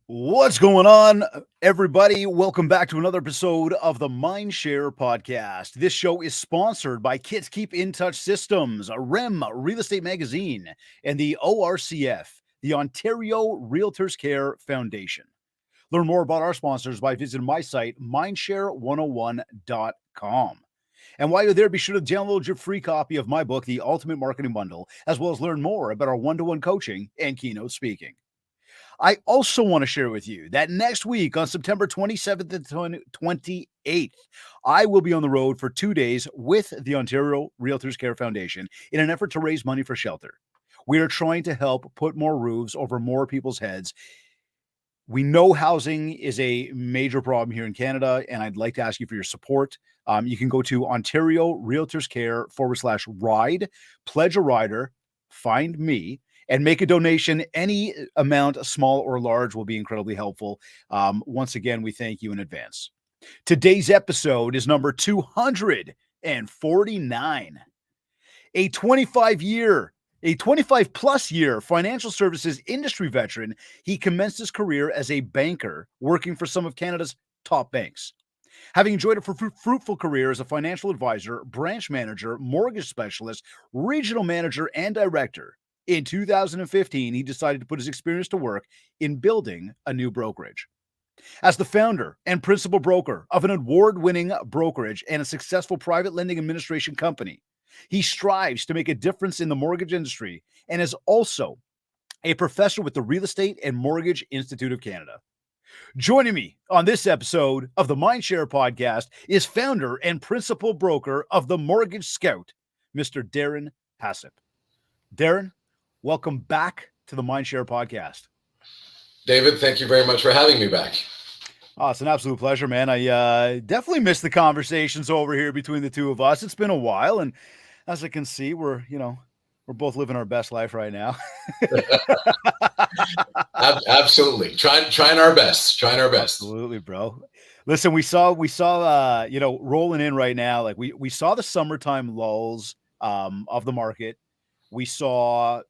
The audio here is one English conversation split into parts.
What's going on, everybody? Welcome back to another episode of the Mindshare podcast. This show is sponsored by Kids Keep in Touch Systems, REM Real Estate Magazine, and the ORCF, the Ontario Realtors Care Foundation. Learn more about our sponsors by visiting my site, mindshare101.com. And while you're there, be sure to download your free copy of my book, The Ultimate Marketing Bundle, as well as learn more about our one-to-one coaching and keynote speaking. I also want to share with you that next week on September 27th and 28th, I will be on the road for 2 days with the Ontario Realtors Care Foundation in an effort to raise money for shelter. We are trying to help put more roofs over more people's heads. We know housing is a major problem here in Canada, and I'd like to ask you for your support. You can go to Ontario Realtors Care /ride, pledge a rider, find me, and make a donation. Any amount, small or large, will be incredibly helpful. Once again, we thank you in advance. Today's episode is number 249. A 25 plus year financial services industry veteran, he commenced his career as a banker working for some of Canada's top banks. Having enjoyed a fruitful career as a financial advisor, branch manager, mortgage specialist, regional manager, and director, in 2015, he decided to put his experience to work in building a new brokerage. As the founder and principal broker of an award-winning brokerage and a successful private lending administration company, he strives to make a difference in the mortgage industry and is also a professor with the Real Estate and Mortgage Institute of Canada. Joining me on this episode of the Mindshare podcast is founder and principal broker of the Mortgage Scout, Mr. Deren Hasip. Deren, welcome back to the Mindshare podcast. David, thank you very much for having me back. Oh, it's an absolute pleasure, man. I definitely missed the conversations over here between the two of us. It's been a while, and as I can see, we're both living our best life right now. Absolutely. Trying our best. Absolutely, bro. Listen, we saw rolling in right now, like we saw the summertime lulls of the market. We saw,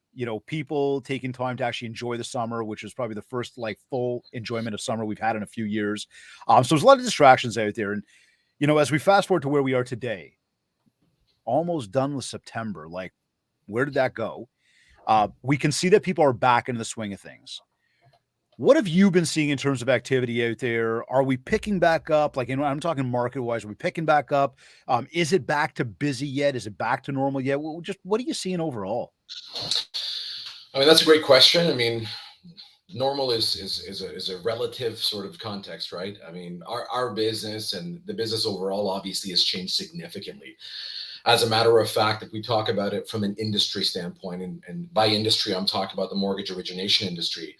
people taking time to actually enjoy the summer, which was probably the first full enjoyment of summer we've had in a few years. So there's a lot of distractions out there. And, as we fast forward to where we are today, almost done with September, where did that go? We can see that people are back into the swing of things. What have you been seeing in terms of activity out there? Are we picking back up? I'm talking market-wise. Are we picking back up? Is it back to busy yet? Is it back to normal yet? What are you seeing overall? I mean, that's a great question. I mean, normal is a relative sort of context, right? I mean, our business and the business overall obviously has changed significantly. As a matter of fact, if we talk about it from an industry standpoint, and by industry, I'm talking about the mortgage origination industry.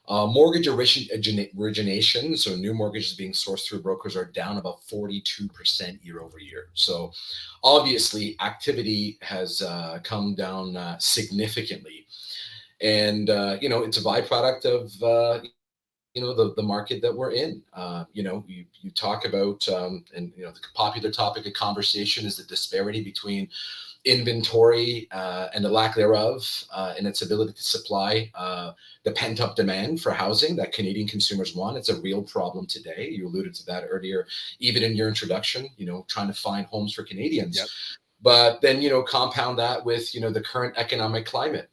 Mortgage origination, so new mortgages being sourced through brokers, are down about 42% year over year. So obviously activity has come down significantly. And, it's a byproduct of, the market that we're in. You talk about, the popular topic of conversation is the disparity between inventory and the lack thereof and its ability to supply the pent-up demand for housing that Canadian consumers want. It's a real problem today. You alluded to that earlier, even in your introduction, trying to find homes for Canadians. Yep. But then, compound that with, the current economic climate.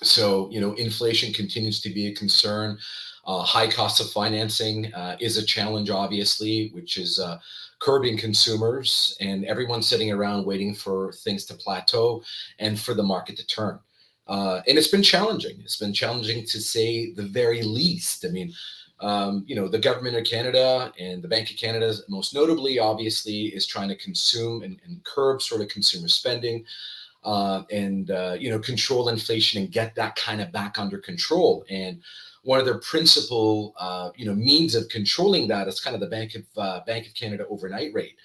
So, inflation continues to be a concern. High cost of financing is a challenge, obviously, which is curbing consumers, and everyone's sitting around waiting for things to plateau and for the market to turn. And it's been challenging. It's been challenging to say the very least. I mean, the government of Canada and the Bank of Canada, most notably, obviously, is trying to consume and curb sort of consumer spending and control inflation and get that kind of back under control. And one of their principal, means of controlling that is kind of the Bank of Canada overnight rate.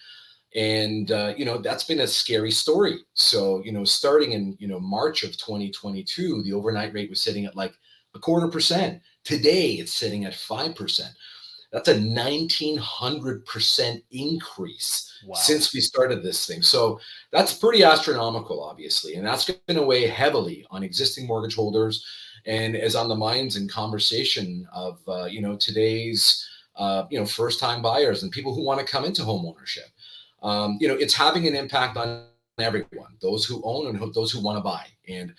And, that's been a scary story. So, starting in, March of 2022, the overnight rate was sitting at 0.25%. Today, it's sitting at 5%. That's a 1,900% increase Wow. since we started this thing. So that's pretty astronomical, obviously. And that's going to weigh heavily on existing mortgage holders and is on the minds and conversation of, today's, first-time buyers and people who want to come into home ownership. It's having an impact on everyone, those who own and those who want to buy. And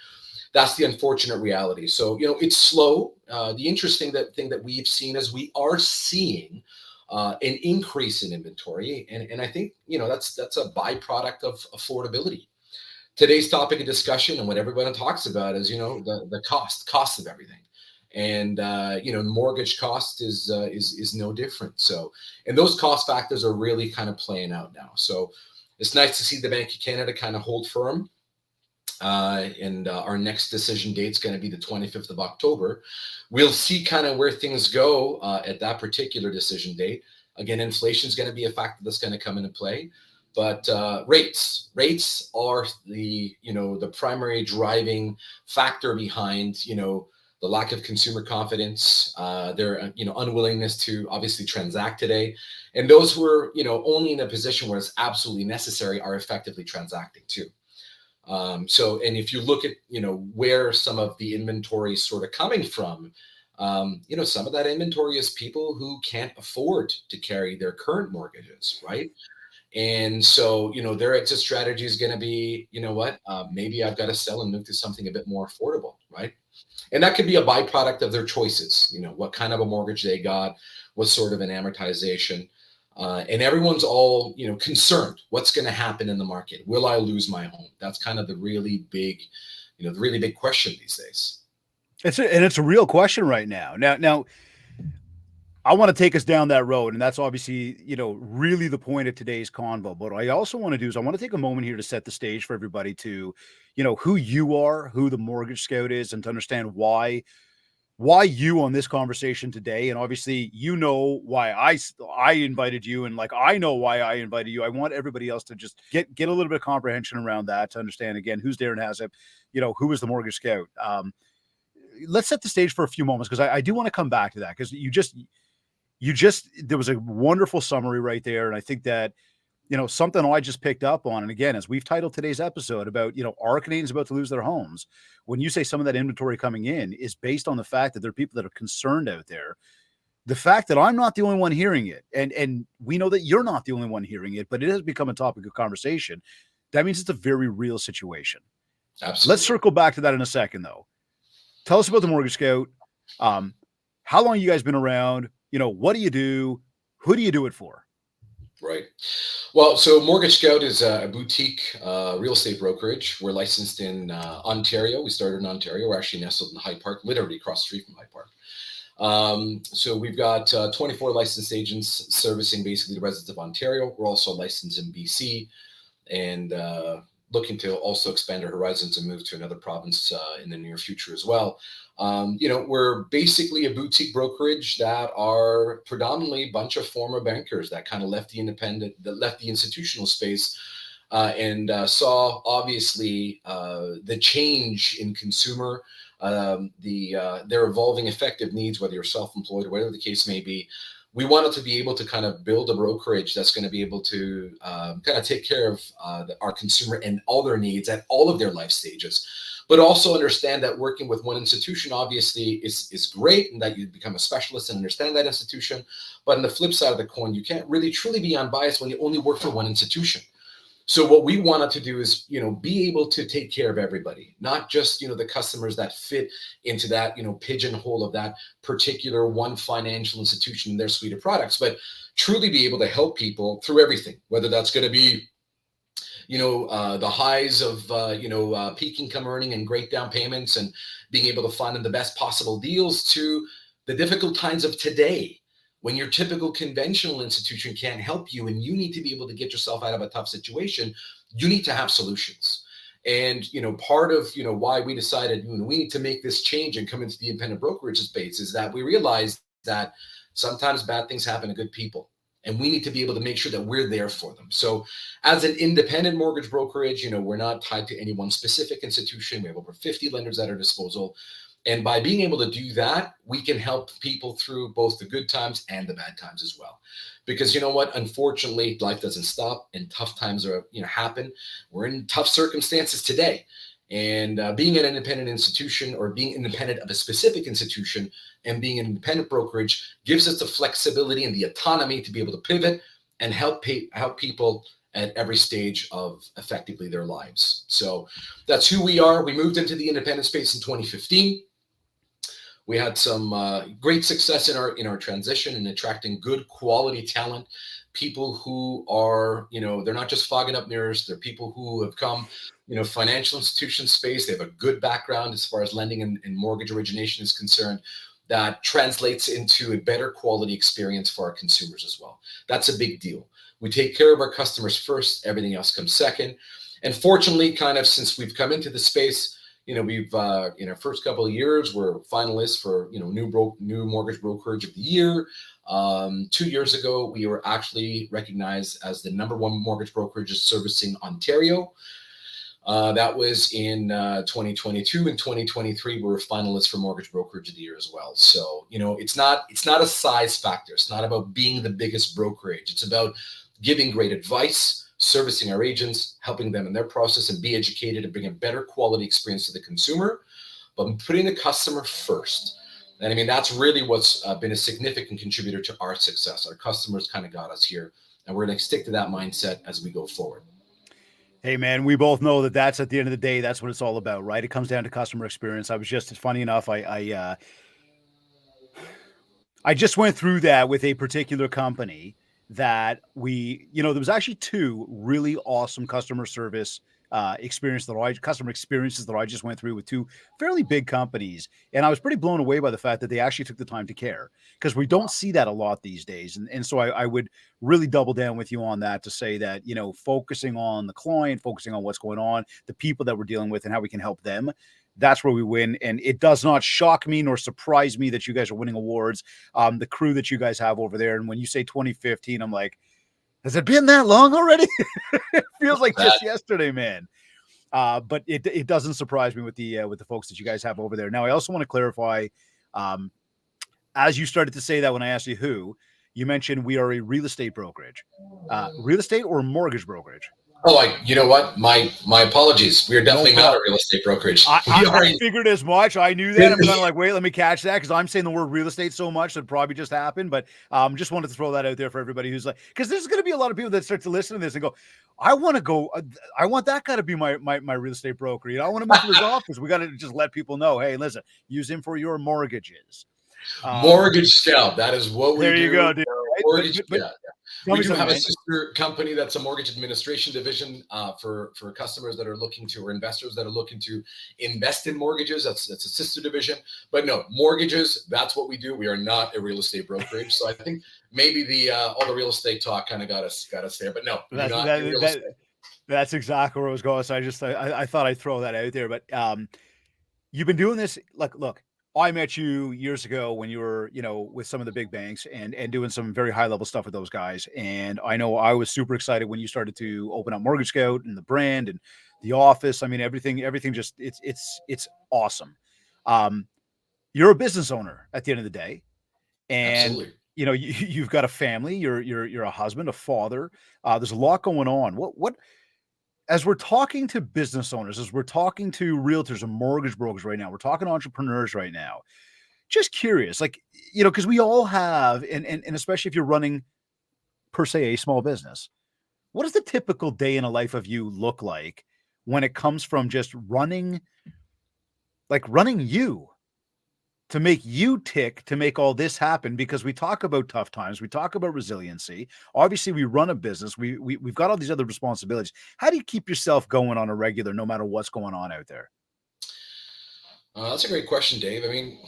that's the unfortunate reality. So, it's slow. The interesting thing that we've seen is we are seeing an increase in inventory. And I think, that's a byproduct of affordability. Today's topic of discussion and what everyone talks about is, the cost of everything. And, mortgage cost is no different. So, and those cost factors are really kind of playing out now. So it's nice to see the Bank of Canada kind of hold firm. And our next decision date is going to be the 25th of October. We'll see kind of where things go at that particular decision date. Again, inflation is going to be a factor that's going to come into play, but rates are the primary driving factor behind the lack of consumer confidence, their unwillingness to obviously transact today, and those who are only in a position where it's absolutely necessary are effectively transacting too. And if you look at, where some of the inventory is sort of coming from, some of that inventory is people who can't afford to carry their current mortgages, right? And so, their exit strategy is going to be, maybe I've got to sell and move to something a bit more affordable, right? And that could be a byproduct of their choices, what kind of a mortgage they got, what sort of an amortization. And everyone's all, concerned. What's going to happen in the market? Will I lose my home? That's kind of the really big question these days. It's a real question right now. Now, I want to take us down that road, and that's obviously, really the point of today's convo. But what I also want to do is I want to take a moment here to set the stage for everybody to, who you are, who the Mortgage Scout is, and to understand why you on this conversation today. And obviously, why I invited you, and like I know why I invited you. I want everybody else to just get a little bit of comprehension around that to understand again who's Deren Hasip, who is the Mortgage Scout. Let's set the stage for a few moments because I do want to come back to that because there was a wonderful summary right there, and I think that something I just picked up on, and again, as we've titled today's episode about, are Canadians about to lose their homes? When you say some of that inventory coming in is based on the fact that there are people that are concerned out there. The fact that I'm not the only one hearing it, and we know that you're not the only one hearing it, but it has become a topic of conversation. That means it's a very real situation. Absolutely. Let's circle back to that in a second, though. Tell us about the Mortgage Scout. How long you guys been around? What do you do? Who do you do it for? Right. Well, so Mortgage Scout is a boutique real estate brokerage. We're licensed in Ontario. We started in Ontario. We're actually nestled in Hyde Park, literally across the street from Hyde Park. So we've got 24 licensed agents servicing basically the residents of Ontario. We're also licensed in BC and looking to also expand our horizons and move to another province in the near future as well. We're basically a boutique brokerage that are predominantly a bunch of former bankers that kind of left the institutional space and saw obviously the change in consumer, their evolving effective needs, whether you're self-employed or whatever the case may be. We wanted to be able to kind of build a brokerage that's going to be able to kind of take care of our consumer and all their needs at all of their life stages, but also understand that working with one institution obviously is great and that you become a specialist and understand that institution. But on the flip side of the coin, you can't really truly be unbiased when you only work for one institution. So what we wanted to do is, be able to take care of everybody, not just, the customers that fit into that, pigeonhole of that particular one financial institution and their suite of products, but truly be able to help people through everything, whether that's going to be, the highs of, peak income earning and great down payments and being able to find them the best possible deals to the difficult times of today. When your typical conventional institution can't help you and you need to be able to get yourself out of a tough situation, you need to have solutions. And, part of, why we decided, we need to make this change and come into the independent brokerage space is that we realized that sometimes bad things happen to good people. And we need to be able to make sure that we're there for them. So as an independent mortgage brokerage, we're not tied to any one specific institution. We have over 50 lenders at our disposal. And by being able to do that, we can help people through both the good times and the bad times as well. Because you know what? Unfortunately, life doesn't stop, and tough times are happen. We're in tough circumstances today, and being an independent institution, or being independent of a specific institution, and being an independent brokerage gives us the flexibility and the autonomy to be able to pivot and help people at every stage of effectively their lives. So that's who we are. We moved into the independent space in 2015. We had some great success in our transition and attracting good quality talent, people who are, they're not just fogging up mirrors. They're people who have come, financial institution space. They have a good background as far as lending and mortgage origination is concerned. That translates into a better quality experience for our consumers as well. That's a big deal. We take care of our customers first. Everything else comes second. And fortunately, kind of since we've come into the space, we've in our first couple of years, we're finalists for new mortgage brokerage of the year. 2 years ago, we were actually recognized as the #1 mortgage brokerage servicing Ontario. That was in 2022. In 2023, we were finalists for mortgage brokerage of the year as well. So it's not a size factor. It's not about being the biggest brokerage. It's about giving great advice, servicing our agents, helping them in their process, and be educated and bring a better quality experience to the consumer, but putting the customer first. And I mean, that's really what's been a significant contributor to our success. Our customers kind of got us here, and we're going to stick to that mindset as we go forward. Hey, man, we both know that that's at the end of the day, that's what it's all about, right? It comes down to customer experience. I was just, funny enough, I just went through that with a particular company that there was actually 2 really awesome customer experiences that I just went through with 2 fairly big companies. And I was pretty blown away by the fact that they actually took the time to care, because we don't see that a lot these days. And so I would really double down with you on that to say that, focusing on the client, focusing on what's going on, the people that we're dealing with and how we can help them. That's where we win. And it does not shock me nor surprise me that you guys are winning awards. The crew that you guys have over there. And when you say 2015, I'm like, has it been that long already? It feels like just yesterday, man. But it doesn't surprise me with the folks that you guys have over there. Now, I also want to clarify, as you started to say that when I asked you who, you mentioned we are a real estate brokerage. Real estate or mortgage brokerage? Oh, you know what? My apologies. We are definitely not a real estate brokerage. I figured as much. I knew that. I'm kind of like, wait, let me catch that, because I'm saying the word real estate so much that probably just happened. But just wanted to throw that out there for everybody who's like, because there's going to be a lot of people that start to listen to this and go, I want to go. I want that guy to be my real estate broker. I want to move to his office. We got to just let people know, hey, listen, use him for your mortgages. Mortgage Scout. That is what we do. There you go, dude. Mortgage. We do have a sister company that's a mortgage administration division for customers that are looking to, or investors that are looking to invest in mortgages. That's a sister division. But no, mortgages, that's what we do. We are not a real estate brokerage. So I think maybe all the real estate talk kind of got us there. But no, that's exactly where I was going. So I thought I'd throw that out there. But you've been doing this, look, I met you years ago when you were, with some of the big banks and doing some very high level stuff with those guys. And I know I was super excited when you started to open up Mortgage Scout and the brand and the office. I mean, everything just, it's awesome. You're a business owner at the end of the day. And absolutely. You've got a family, you're a husband, a father. There's a lot going on. What, as we're talking to business owners, as we're talking to realtors and mortgage brokers right now, we're talking to entrepreneurs right now, just curious, because we all have, and especially if you're running per se a small business, what does the typical day in a life of you look like when it comes from just running you to make you tick, to make all this happen? Because we talk about tough times, we talk about resiliency. Obviously, we run a business. We've got all these other responsibilities. How do you keep yourself going on a regular, no matter what's going on out there? That's a great question, Dave. I mean,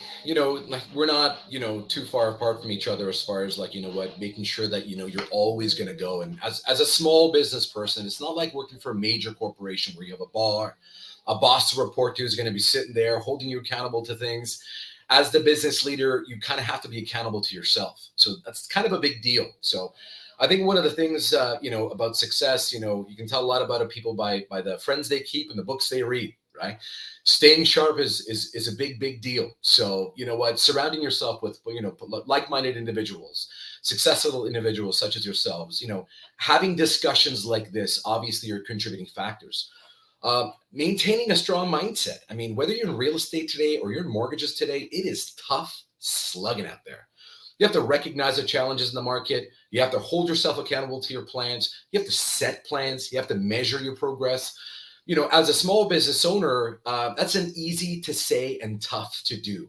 we're not, too far apart from each other as far as making sure that, you're always going to go. And as a small business person, it's not like working for a major corporation where you have a boss to report to who's going to be sitting there holding you accountable to things. As the business leader, you kind of have to be accountable to yourself. So that's kind of a big deal. So I think one of the things, about success, you can tell a lot about people by the friends they keep and the books they read, right? Staying sharp is a big deal. So you know what, surrounding yourself with like-minded individuals, successful individuals such as yourselves, having discussions like this obviously are contributing factors. Maintaining a strong mindset. I mean, whether you're in real estate today or you're in mortgages today, it is tough slugging out there. You have to recognize the challenges in the market. You have to hold yourself accountable to your plans. You have to set plans. You have to measure your progress. As a small business owner, that's an easy to say and tough to do,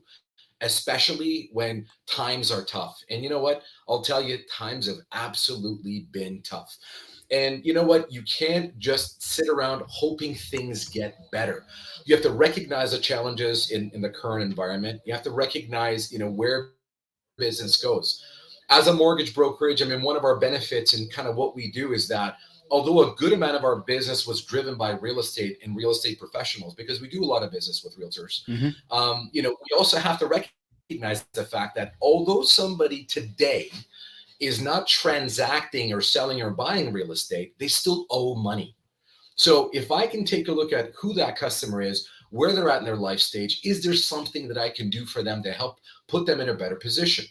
especially when times are tough. And you know what? I'll tell you, times have absolutely been tough. And you know what? You can't just sit around hoping things get better. You have to recognize the challenges in the current environment. You have to recognize, where business goes. As a mortgage brokerage, I mean, one of our benefits and kind of what we do is that although a good amount of our business was driven by real estate and real estate professionals, because we do a lot of business with realtors, we also have to recognize the fact that although somebody today is not transacting or selling or buying real estate, they still owe money. So if I can take a look at who that customer is, where they're at in their life stage, is there something that I can do for them to help put them in a better position?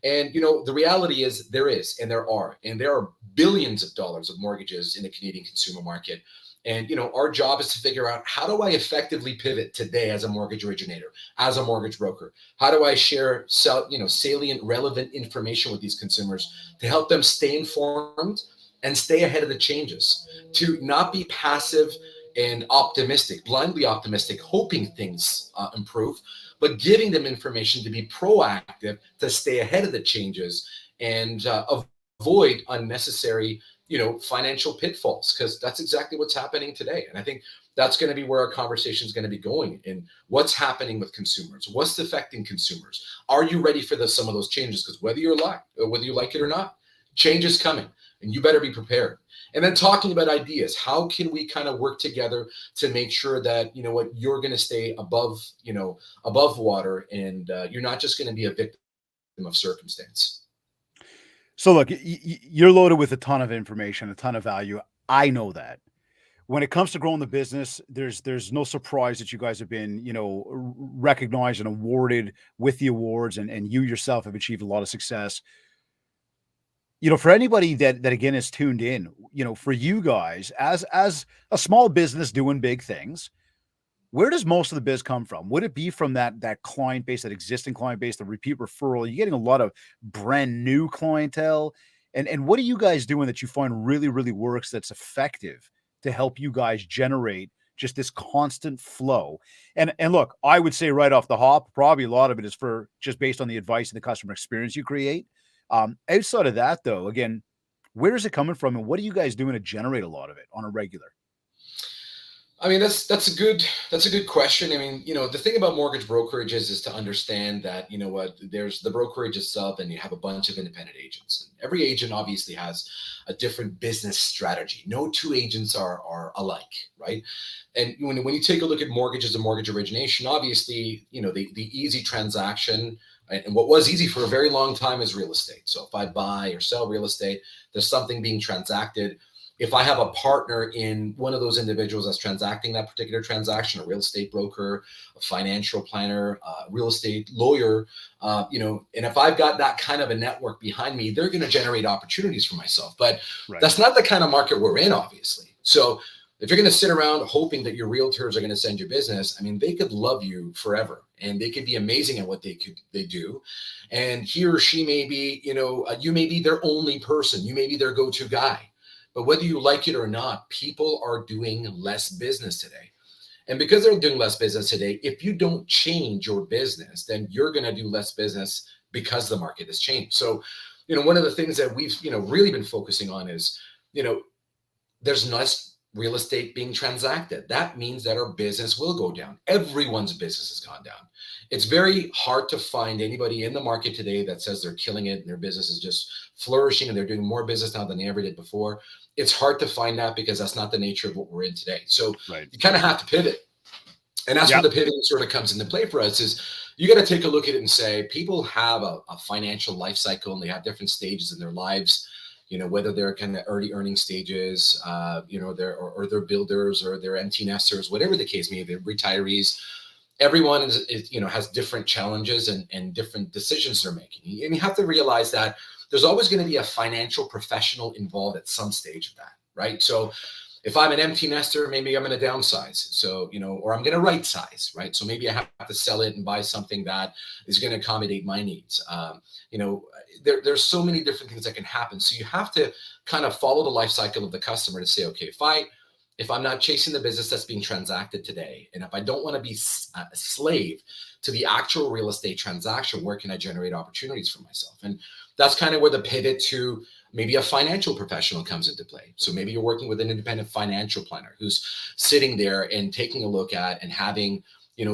And, the reality is there is, and there are billions of dollars of mortgages in the Canadian consumer market. And, our job is to figure out, how do I effectively pivot today as a mortgage originator, as a mortgage broker? How do I share, salient, relevant information with these consumers to help them stay informed and stay ahead of the changes, to not be passive and optimistic, blindly optimistic, hoping things improve, but giving them information to be proactive, to stay ahead of the changes and avoid unnecessary, financial pitfalls, because that's exactly what's happening today. And I think that's going to be where our conversation is going to be going, in what's happening with consumers, what's affecting consumers. Are you ready for some of those changes? Because whether you like it or not, change is coming, and you better be prepared. And then talking about ideas, how can we kind of work together to make sure that, you're going to stay above water, and you're not just going to be a victim of circumstance. So look, you're loaded with a ton of information, a ton of value. I know that. When it comes to growing the business, there's no surprise that you guys have been, recognized and awarded with the awards, and you yourself have achieved a lot of success. For anybody that again is tuned in, for you guys as a small business doing big things, where does most of the biz come from? Would it be from that client base, that existing client base, the repeat referral? You're getting a lot of brand new clientele. And what are you guys doing that you find really, really works, that's effective to help you guys generate just this constant flow? And look, I would say right off the hop, probably a lot of it is for just based on the advice and the customer experience you create. Outside of that, though, again, where is it coming from, and what are you guys doing to generate a lot of it on a regular? I mean, that's a good question. I mean, the thing about mortgage brokerages is to understand that, there's the brokerage itself, and you have a bunch of independent agents. And every agent obviously has a different business strategy. No two agents are alike, right? And when you take a look at mortgages and mortgage origination, obviously, the easy transaction, and what was easy for a very long time, is real estate. So if I buy or sell real estate, there's something being transacted. If I have a partner in one of those individuals that's transacting that particular transaction, a real estate broker, a financial planner, a real estate lawyer, and if I've got that kind of a network behind me, they're going to generate opportunities for myself. But That's not the kind of market we're in, obviously. So if you're going to sit around hoping that your realtors are going to send you business, I mean, they could love you forever, and they could be amazing at what they do. And he or she may be, you may be their only person. You may be their go-to guy. But whether you like it or not, people are doing less business today. And because they're doing less business today, if you don't change your business, then you're going to do less business because the market has changed. So, one of the things that we've, really been focusing on is, there's less real estate being transacted. That means that our business will go down. Everyone's business has gone down. It's very hard to find anybody in the market today that says they're killing it and their business is just flourishing and they're doing more business now than they ever did before. It's hard to find that because that's not the nature of what we're in today. So You kind of have to pivot. And that's where the pivoting sort of comes into play for us, is you got to take a look at it and say, people have a financial life cycle, and they have different stages in their lives. whether they're kind of early earning stages, or they're builders or they're empty nesters, whatever the case may be, they're retirees. Everyone is has different challenges and different decisions they're making. And you have to realize that there's always going to be a financial professional involved at some stage of that, right? So if I'm an empty nester, maybe I'm going to downsize. So, or I'm going to right size, right? So maybe I have to sell it and buy something that is going to accommodate my needs. There's so many different things that can happen. So you have to kind of follow the life cycle of the customer to say, okay, if I'm not chasing the business that's being transacted today, and if I don't want to be a slave to the actual real estate transaction, where can I generate opportunities for myself? And that's kind of where the pivot to maybe a financial professional comes into play. So maybe you're working with an independent financial planner who's sitting there and taking a look at and having,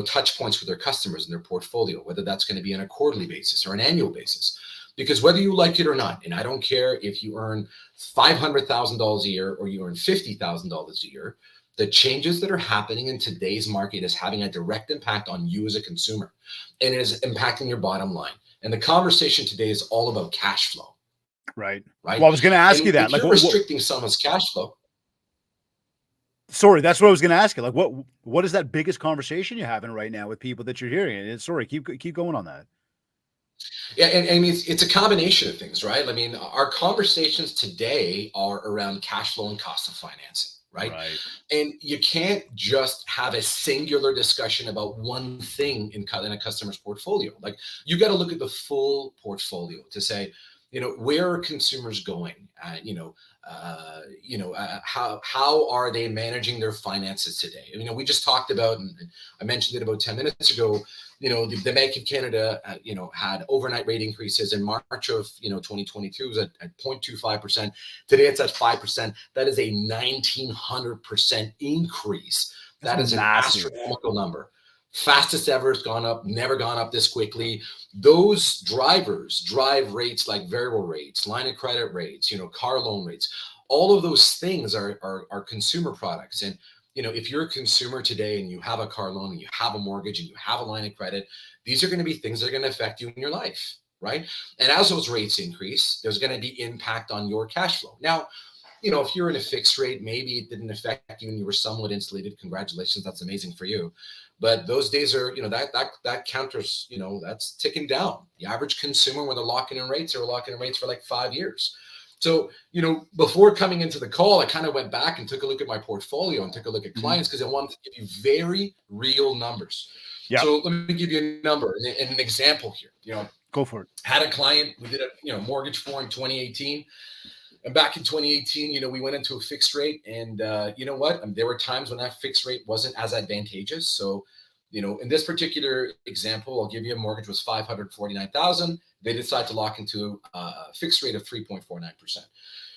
touch points with their customers in their portfolio, whether that's going to be on a quarterly basis or an annual basis. Because whether you like it or not, and I don't care if you earn $500,000 a year or you earn $50,000 a year, the changes that are happening in today's market is having a direct impact on you as a consumer, and it is impacting your bottom line. And the conversation today is all about cash flow. Right. Right. Well, I was going to ask you that. If you're restricting someone's cash flow. Sorry, that's what I was going to ask you. Like, what is that biggest conversation you're having right now with people that you're hearing? And sorry, keep going on that. Yeah, and it's a combination of things, right? I mean, our conversations today are around cash flow and cost of financing, right? And you can't just have a singular discussion about one thing in a customer's portfolio. Like, you got to look at the full portfolio to say, where are consumers going? How are they managing their finances today? We just talked about, and I mentioned it about 10 minutes ago, the Bank of Canada, had overnight rate increases in March of, 2022 was at 0.25%. Today it's at 5%. That is a 1,900% increase. That is an astronomical number. Fastest ever. It's gone up, never gone up this quickly. Those drivers drive rates like variable rates, line of credit rates, car loan rates. All of those things are consumer products. And if you're a consumer today and you have a car loan and you have a mortgage and you have a line of credit, these are going to be things that are going to affect you in your life, right? And as those rates increase, there's going to be impact on your cash flow. Now, if you're in a fixed rate, maybe it didn't affect you and you were somewhat insulated. Congratulations, that's amazing for you. But those days are, that counters, that's ticking down. The average consumer, when they're locking in rates, they're locking in rates for like 5 years. So, before coming into the call, I kind of went back and took a look at my portfolio and took a look at clients because I wanted to give you very real numbers. Yep. So let me give you a number and an example here. Go for it. Had a client we did a mortgage for in 2018. And back in 2018, we went into a fixed rate, and there were times when that fixed rate wasn't as advantageous. So, in this particular example, I'll give you a mortgage was $549,000. They decide to lock into a fixed rate of 3.49%.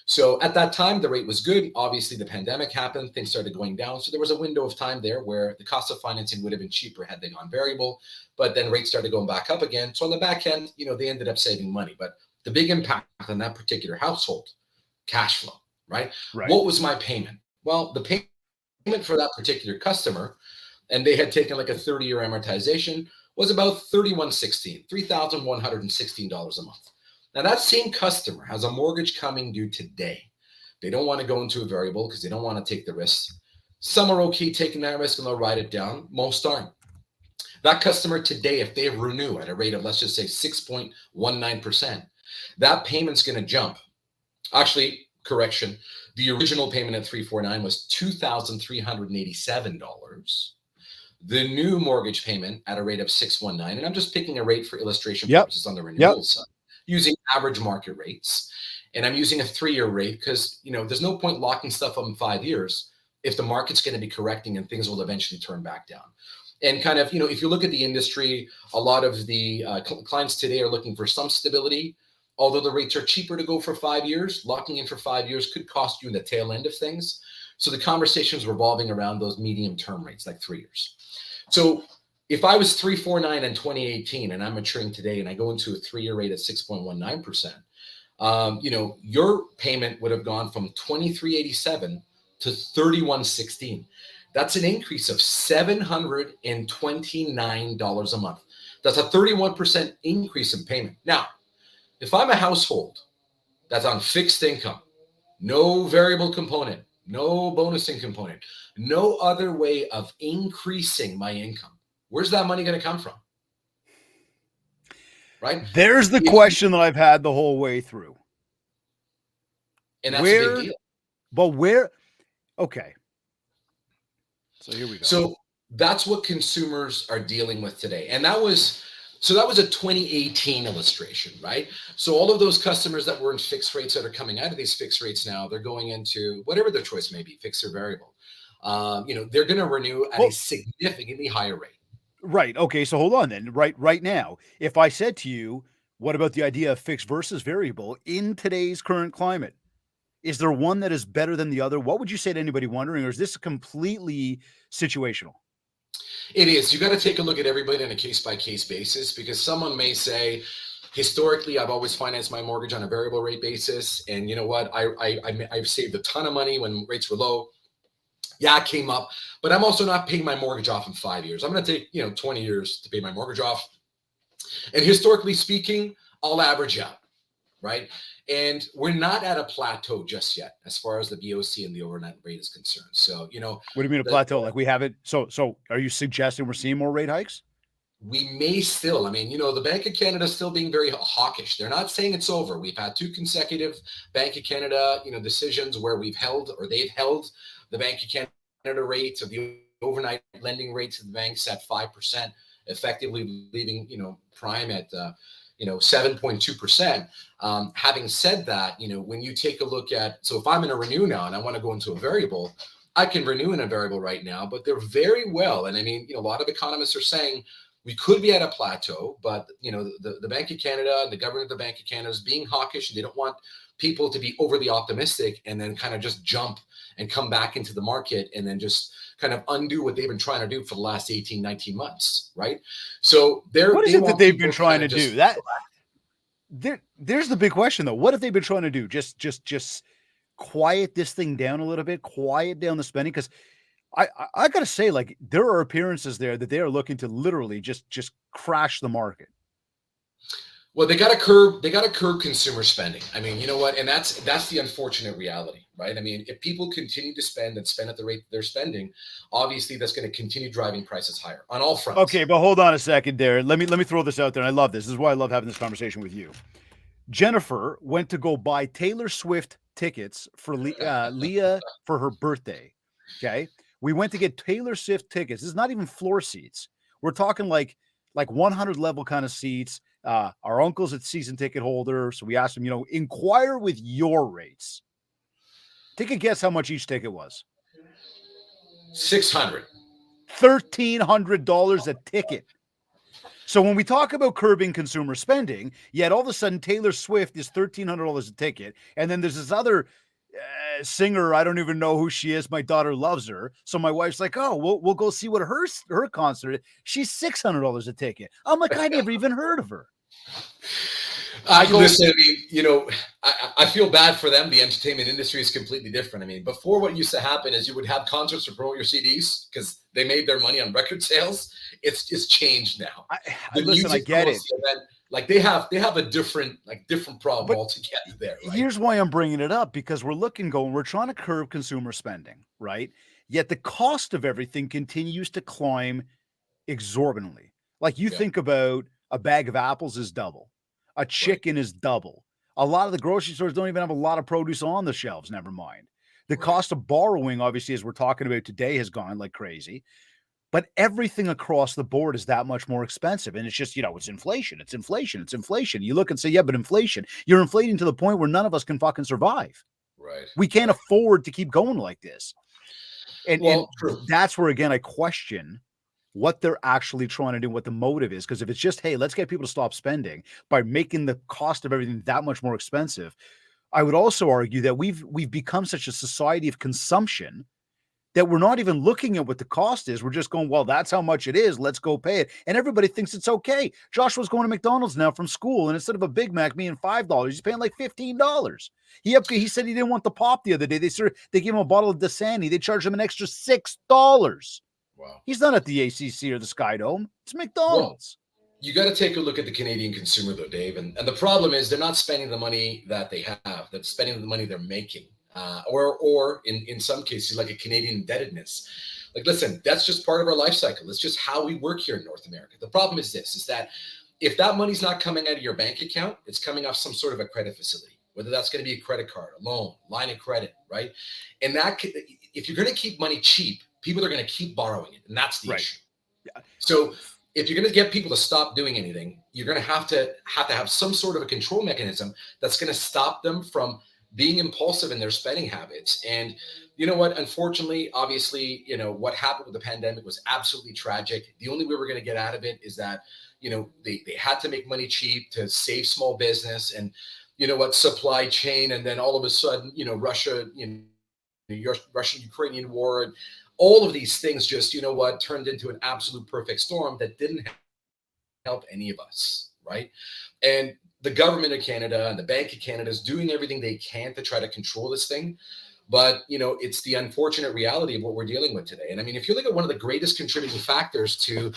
So at that time, the rate was good. Obviously, the pandemic happened. Things started going down. So there was a window of time there where the cost of financing would have been cheaper had they gone variable. But then rates started going back up again. So on the back end, they ended up saving money. But the big impact on that particular household, cash flow, right? What was my payment? Well, the payment for that particular customer, and they had taken like a 30-year amortization, was about $3,116 a month. Now, that same customer has a mortgage coming due today. They don't want to go into a variable because they don't want to take the risk. Some are okay taking that risk and they'll write it down. Most aren't. That customer today, if they renew at a rate of, let's just say 6.19%, that payment's going to jump. Actually, correction, the original payment at 349 was $2,387. The new mortgage payment at a rate of 619, and I'm just picking a rate for illustration purposes on the renewals side, using average market rates. And I'm using a 3-year rate because, there's no point locking stuff up in 5 years if the market's going to be correcting and things will eventually turn back down. And kind of, if you look at the industry, a lot of the clients today are looking for some stability. Although the rates are cheaper to go for 5 years, locking in for 5 years could cost you in the tail end of things. So the conversation is revolving around those medium-term rates, like 3 years. So if I was 349 in 2018 and I'm maturing today and I go into a 3-year rate at 6.19%, your payment would have gone from $2,387 to $3,116. That's an increase of $729 a month. That's a 31% increase in payment. Now, if I'm a household That's on fixed income. No variable component, no bonusing component, no other way of increasing my income. Where's that money going to come from? Right? There's the If you, question that I've had the whole way through. and that's a big Where, deal. but where, okay. So here we go. So that's what consumers are dealing with today. And that was a 2018 illustration, right? So all of those customers that were in fixed rates that are coming out of these fixed rates now, they're going into whatever their choice may be, fixed or variable. They're going to renew at a significantly higher rate. Right. Okay. So hold on then. Right now, if I said to you, what about the idea of fixed versus variable in today's current climate? Is there one that is better than the other? What would you say to anybody wondering, or is this completely situational? It is. You got to take a look at everybody on a case by case basis, because someone may say, historically, I've always financed my mortgage on a variable rate basis, and you know what? I've saved a ton of money when rates were low. Yeah, it came up, but I'm also not paying my mortgage off in 5 years. I'm going to take 20 years to pay my mortgage off. And historically speaking, I'll average out, right? And we're not at a plateau just yet as far as the BOC and the overnight rate is concerned. So, what do you mean a plateau? Like we have it. So are you suggesting we're seeing more rate hikes? We may still, the Bank of Canada is still being very hawkish. They're not saying it's over. We've had 2 consecutive Bank of Canada, decisions where they've held the Bank of Canada rates of the overnight lending rates of the banks at 5%, effectively leaving, prime at, 7.2%. Having said that, when you take a look at, so if I'm in a renew now and I want to go into a variable, I can renew in a variable right now, but they're very well. And a lot of economists are saying we could be at a plateau, but the Bank of Canada and the governor of the Bank of Canada is being hawkish, and they don't want people to be overly optimistic and then kind of just jump and come back into the market and then just kind of undo what they've been trying to do for the last 18, 19 months, right? So what is it that they've been trying to do? There's the big question though. What have they been trying to do? Just quiet this thing down a little bit, quiet down the spending, because I gotta say, like, there are appearances there that they are looking to literally just crash the market. Well, they got to curb consumer spending. You know what? And that's the unfortunate reality, right? If people continue to spend and spend at the rate they're spending, obviously that's going to continue driving prices higher on all fronts. Okay, but hold on a second, Deren. Let me throw this out there. And I love this. This is why I love having this conversation with you. Jennifer went to go buy Taylor Swift tickets for Leah for her birthday. Okay. We went to get Taylor Swift tickets. This is not even floor seats. We're talking like 100 level kind of seats. Our uncle's a season ticket holder. So we asked him, inquire with your rates. Take a guess how much each ticket was. $600. $1,300 a ticket. So when we talk about curbing consumer spending, yet all of a sudden Taylor Swift is $1,300 a ticket. And then there's this other singer, I don't even know who she is. My daughter loves her. So my wife's like, oh, we'll go see what her concert is. She's $600 a ticket. I'm like, I never even heard of her. Listen, I feel bad for them. The entertainment industry is completely different. Before, what used to happen is you would have concerts to promote your CDs because they made their money on record sales. It's changed now. Listen, I get it. Like they have a different problem altogether there. Right? Here's why I'm bringing it up, because we're trying to curb consumer spending, right? Yet the cost of everything continues to climb exorbitantly. Like you think about a bag of apples is double. A chicken is double. A lot of the grocery stores don't even have a lot of produce on the shelves, never mind. The cost of borrowing, obviously, as we're talking about today, has gone like crazy. But everything across the board is that much more expensive. And it's just, it's inflation. It's inflation. It's inflation. You look and say, yeah, but inflation. You're inflating to the point where none of us can fucking survive. Right. We can't afford to keep going like this. And that's where, again, I question what they're actually trying to do, what the motive is. Because if it's just, hey, let's get people to stop spending by making the cost of everything that much more expensive, I would also argue that we've become such a society of consumption that we're not even looking at what the cost is. We're just going, well, that's how much it is. Let's go pay it. And everybody thinks it's okay. Joshua's going to McDonald's now from school, and instead of a Big Mac being $5, he's paying like $15. He said he didn't want the pop the other day. They gave him a bottle of Dasani. They charged him an extra $6. Wow. He's not at the ACC or the Sky Dome. It's McDonald's. you got to take a look at the Canadian consumer though, Dave. And the problem is they're not spending the money that they have, they're spending the money they're making. Or in some cases, like a Canadian indebtedness. Like, listen, that's just part of our life cycle. It's just how we work here in North America. The problem is this, is that if that money's not coming out of your bank account, it's coming off some sort of a credit facility, whether that's going to be a credit card, a loan, line of credit, right? And that, if you're going to keep money cheap, people are going to keep borrowing it. And that's the issue. Yeah. So if you're going to get people to stop doing anything, you're going to have some sort of a control mechanism that's going to stop them from being impulsive in their spending habits. And you know what? Unfortunately, obviously, what happened with the pandemic was absolutely tragic. The only way we're going to get out of it is that, they had to make money cheap to save small business and, supply chain. And then all of a sudden, Russia, the Russian-Ukrainian war, and all of these things just, turned into an absolute perfect storm that didn't help any of us, right? And the government of Canada and the Bank of Canada is doing everything they can to try to control this thing. But, it's the unfortunate reality of what we're dealing with today. And I mean, if you look at one of the greatest contributing factors to,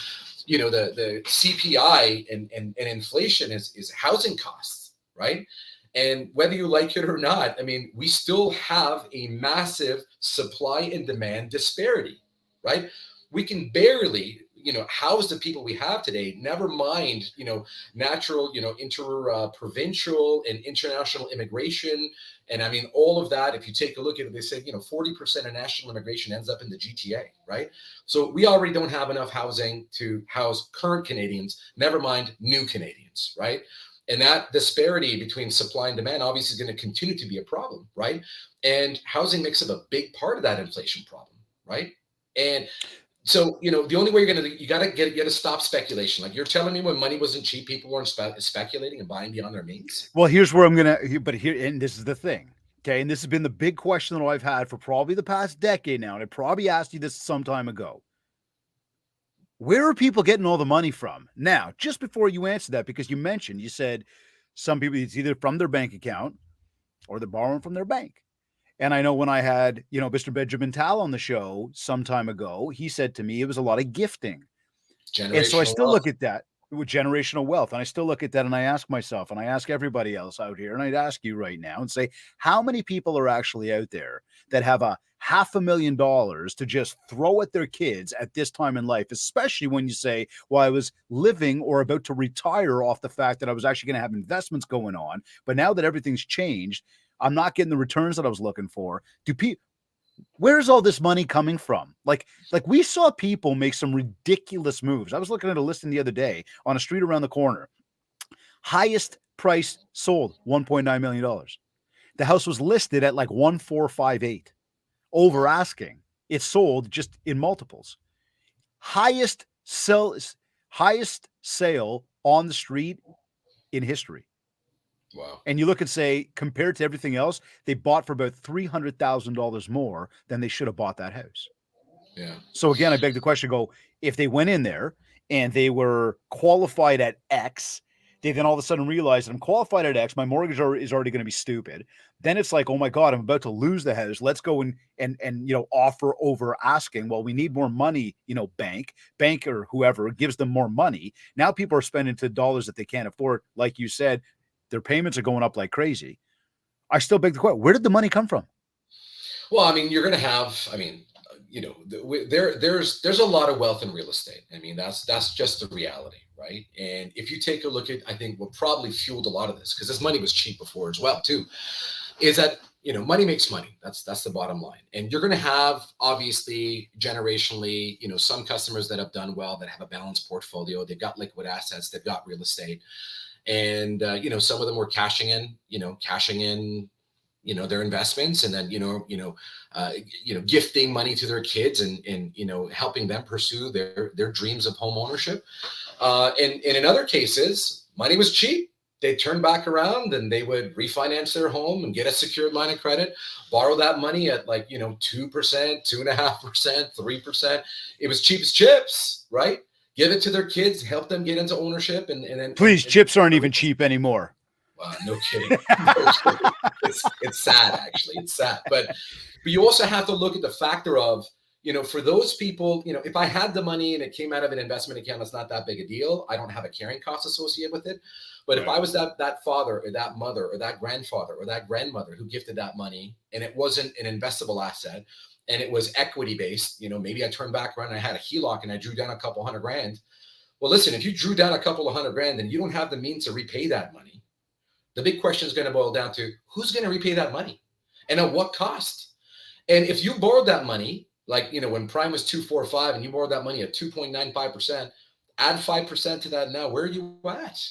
the CPI and inflation is housing costs, right? And whether you like it or not, I mean, we still have a massive supply and demand disparity, right? We can barely, house the people we have today, never mind, natural, provincial and international immigration. And I mean, all of that, if you take a look at it, they say, 40% of national immigration ends up in the GTA, right? So we already don't have enough housing to house current Canadians, never mind new Canadians, right? And that disparity between supply and demand obviously is going to continue to be a problem, right? And housing makes up a big part of that inflation problem, right? And so, the only way you got to stop speculation. Like you're telling me when money wasn't cheap, people weren't speculating and buying beyond their means. Well, here's where and this is the thing. Okay. And this has been the big question that I've had for probably the past decade now. And I probably asked you this some time ago. Where are people getting all the money from? Now, just before you answer that, because you said some people, it's either from their bank account or they're borrowing from their bank. And I know when I had, Mr. Benjamin Tal on the show some time ago, he said to me it was a lot of gifting. And so I still look at that with generational wealth. And I still look at that and I ask myself, and I ask everybody else out here, and I'd ask you right now and say, how many people are actually out there that have a $500,000 to just throw at their kids at this time in life, especially when you say, well, I was living or about to retire off the fact that I was actually going to have investments going on. But now that everything's changed, I'm not getting the returns that I was looking for. Where's all this money coming from? Like we saw people make some ridiculous moves. I was looking at a listing the other day on a street around the corner. Highest price sold, $1.9 million. The house was listed at like 1,458. Over asking. It sold just in multiples. Highest sale on the street in history. Wow. And you look and say, compared to everything else, they bought for about $300,000 more than they should have bought that house. Yeah. So again, I beg the question, if they went in there and they were qualified at X, they then all of a sudden realized I'm qualified at X, my mortgage is already going to be stupid. Then it's like, oh my God, I'm about to lose the house. Let's go and offer over asking. Well, we need more money, bank or whoever gives them more money. Now people are spending to dollars that they can't afford. Like you said, their payments are going up like crazy. I still beg the question, where did the money come from? Well, I mean, you're going to have, there's a lot of wealth in real estate. I mean, that's just the reality, right? And if you take a look at, I think what probably fueled a lot of this, because this money was cheap before as well, too, is that, money makes money. That's the bottom line. And you're going to have, obviously, generationally, some customers that have done well, that have a balanced portfolio. They've got liquid assets. They've got real estate. And, some of them were cashing in their investments, and then, gifting money to their kids and helping them pursue their dreams of home ownership. And in other cases, money was cheap. They'd turn back around and they would refinance their home and get a secured line of credit, borrow that money at 2%, 2.5%, 3%. It was cheap as chips, right? Give it to their kids, help them get into ownership. And then please, chips aren't even cheap anymore. No kidding. No kidding. It's sad, actually. It's sad. But you also have to look at the factor of, for those people, if I had the money and it came out of an investment account, it's not that big a deal. I don't have a carrying cost associated with it. But if I was that father or that mother or that grandfather or that grandmother who gifted that money and it wasn't an investable asset and it was equity based, maybe I turned back around and I had a HELOC and I drew down a couple $100,000. Well, listen, if you drew down a couple of $100,000 and you don't have the means to repay that money, the big question is going to boil down to who's going to repay that money and at what cost? And if you borrowed that money, like, when prime was 2.45 and you borrowed that money at 2.95%, add 5% to that now, where are you at?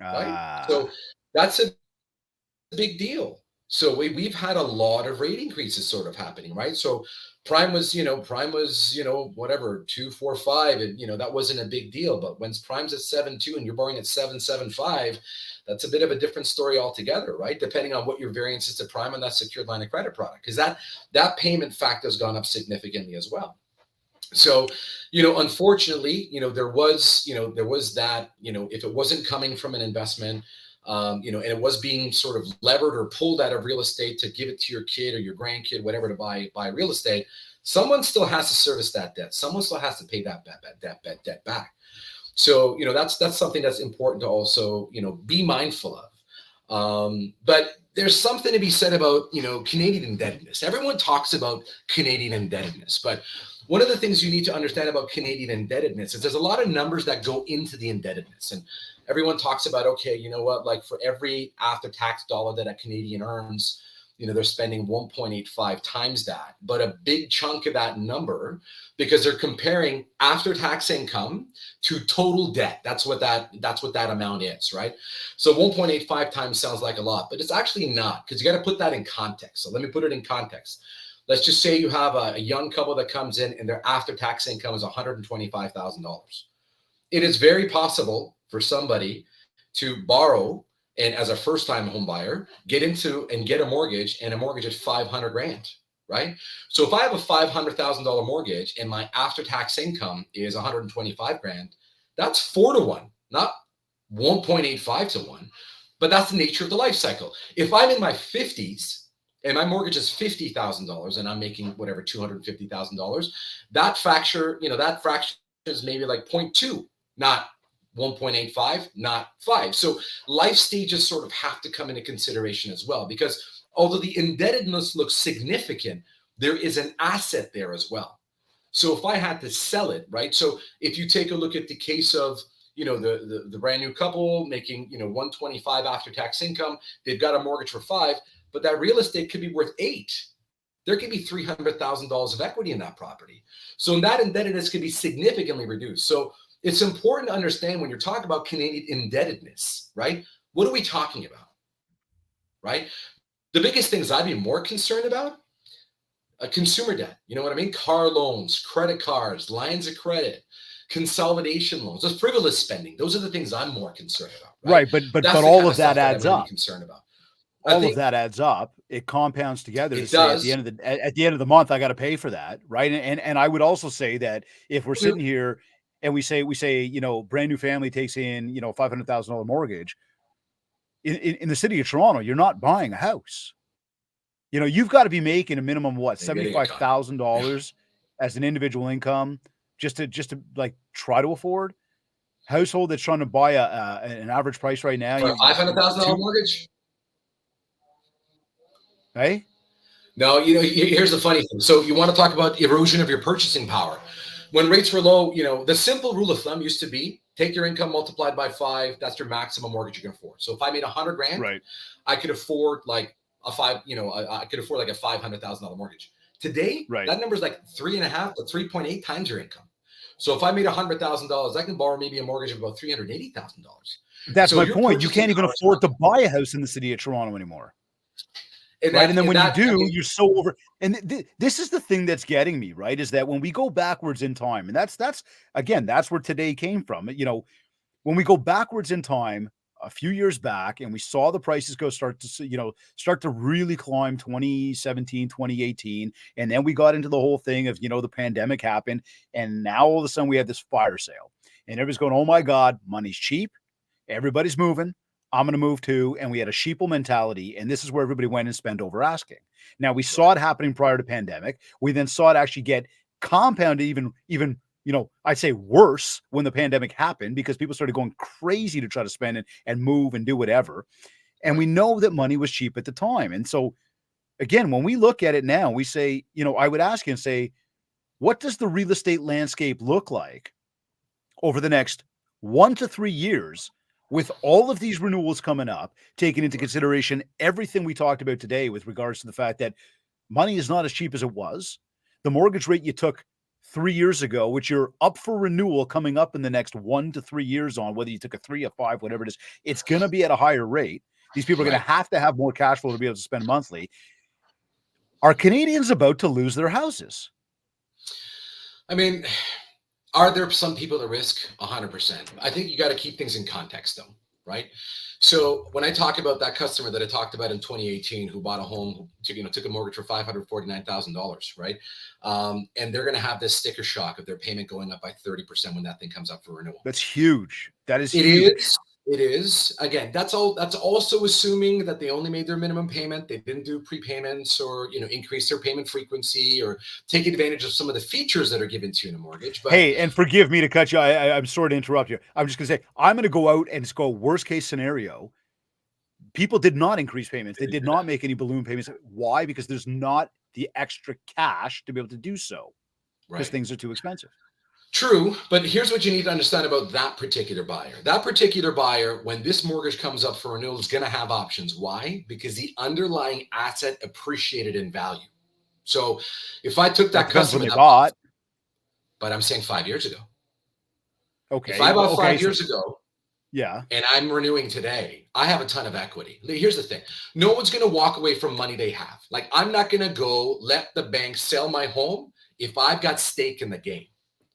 Right? So that's a big deal. So we've had a lot of rate increases sort of happening, right? So prime was, whatever, 2.45, and, that wasn't a big deal. But when prime's at 7.2 and you're borrowing at 7.75, that's a bit of a different story altogether, right? Depending on what your variance is to prime on that secured line of credit product, because that payment factor has gone up significantly as well. So, unfortunately, there was that, if it wasn't coming from an investment, and it was being sort of levered or pulled out of real estate to give it to your kid or your grandkid, whatever, to buy real estate, someone still has to service that debt. Someone still has to pay that debt back. So, that's something that's important to also, be mindful of. But there's something to be said about, Canadian indebtedness. Everyone talks about Canadian indebtedness, but one of the things you need to understand about Canadian indebtedness is there's a lot of numbers that go into the indebtedness. And everyone talks about, okay, you know what, like for every after-tax dollar that a Canadian earns, they're spending 1.85 times that. But a big chunk of that number, because they're comparing after-tax income to total debt. That's what that amount is, right? So 1.85 times sounds like a lot, but it's actually not, because you got to put that in context. So let me put it in context. Let's just say you have a young couple that comes in and their after-tax income is $125,000. It is very possible for somebody to borrow and as a first-time home buyer, get into and get a mortgage, and a mortgage at $500,000, right? So if I have a $500,000 mortgage and my after-tax income is $125,000, that's 4 to 1, not 1.85 to 1, but that's the nature of the life cycle. If I'm in my 50s and my mortgage is $50,000 and I'm making whatever $250,000, that fracture is maybe like 0.2, not 1.85, not 5. So life stages sort of have to come into consideration as well, because although the indebtedness looks significant, there is an asset there as well. So if I had to sell it, right? So if you take a look at the case of, the brand new couple making, 125 after tax income, they've got a mortgage for 5, but that real estate could be worth 8. There could be $300,000 of equity in that property. So that indebtedness could be significantly reduced. So it's important to understand when you're talking about Canadian indebtedness, right? What are we talking about, right? The biggest things I'd be more concerned about, consumer debt. You know what I mean? Car loans, credit cards, lines of credit, consolidation loans, those frivolous spending. Those are the things I'm more concerned about. Right, but all of that adds up. Concerned about. All of that adds up. It compounds together to say at the end of the month, I got to pay for that, right? And I would also say that if we're sitting here and we say, brand new family takes in, $500,000 mortgage in the city of Toronto, you're not buying a house. You've got to be making a minimum of what, $75,000 as an individual income just to like try to afford. Household that's trying to buy an average price right now, for a $500,000 mortgage. Hey? No, here's the funny thing. So you want to talk about erosion of your purchasing power. When rates were low, the simple rule of thumb used to be take your income multiplied by 5. That's your maximum mortgage you can afford. So if I made $100,000, right, I could afford like I could afford like a $500,000 mortgage. Today, that number is like 3.5 to 3.8 times your income. So if I made $100,000, I can borrow maybe a mortgage of about $380,000. That's my point. You can't even afford to buy a house in the city of Toronto anymore. Right. And then when you do, you're so over. And this is the thing that's getting me, right? Is that when we go backwards in time, and that's where today came from. When we go backwards in time a few years back and we saw the prices start to really climb 2017, 2018. And then we got into the whole thing of, the pandemic happened. And now all of a sudden we have this fire sale and everybody's going, oh my God, money's cheap. Everybody's moving. I'm going to move too. And we had a sheeple mentality. And this is where everybody went and spent over asking. Now we saw it happening prior to pandemic. We then saw it actually get compounded even I'd say worse when the pandemic happened, because people started going crazy to try to spend and move and do whatever. And we know that money was cheap at the time. And so again, when we look at it now, we say, I would ask you and say, what does the real estate landscape look like over the next 1 to 3 years with all of these renewals coming up, taking into consideration everything we talked about today with regards to the fact that money is not as cheap as it was. The mortgage rate you took 3 years ago, which you're up for renewal coming up in the next 1 to 3 years on, whether you took a 3, a 5, whatever it is, it's going to be at a higher rate. These people are going to have more cash flow to be able to spend monthly. Are Canadians about to lose their houses? I mean, are there some people at risk? 100%. I think you got to keep things in context, though, right? So when I talk about that customer that I talked about in 2018 who bought a home, took a mortgage for $549,000, right? And they're going to have this sticker shock of their payment going up by 30% when that thing comes up for renewal. That's huge. That is huge. It is. Again, that's also assuming that they only made their minimum payment. They didn't do prepayments or, increase their payment frequency or take advantage of some of the features that are given to you in a mortgage. But hey, and forgive me to cut you. I'm sorry to interrupt you. I'm just going to say, I'm going to go out and go worst case scenario. People did not increase payments. They did not make any balloon payments. Why? Because there's not the extra cash to be able to do so, because things are too expensive. True, but here's what you need to understand about that particular buyer. That particular buyer, when this mortgage comes up for renewal, is going to have options. Why? Because the underlying asset appreciated in value. So if I took that customer, but I'm saying 5 years ago. Okay. If I bought 5 years ago, yeah, and I'm renewing today, I have a ton of equity. Here's the thing. No one's going to walk away from money they have. Like, I'm not going to go let the bank sell my home if I've got stake in the game.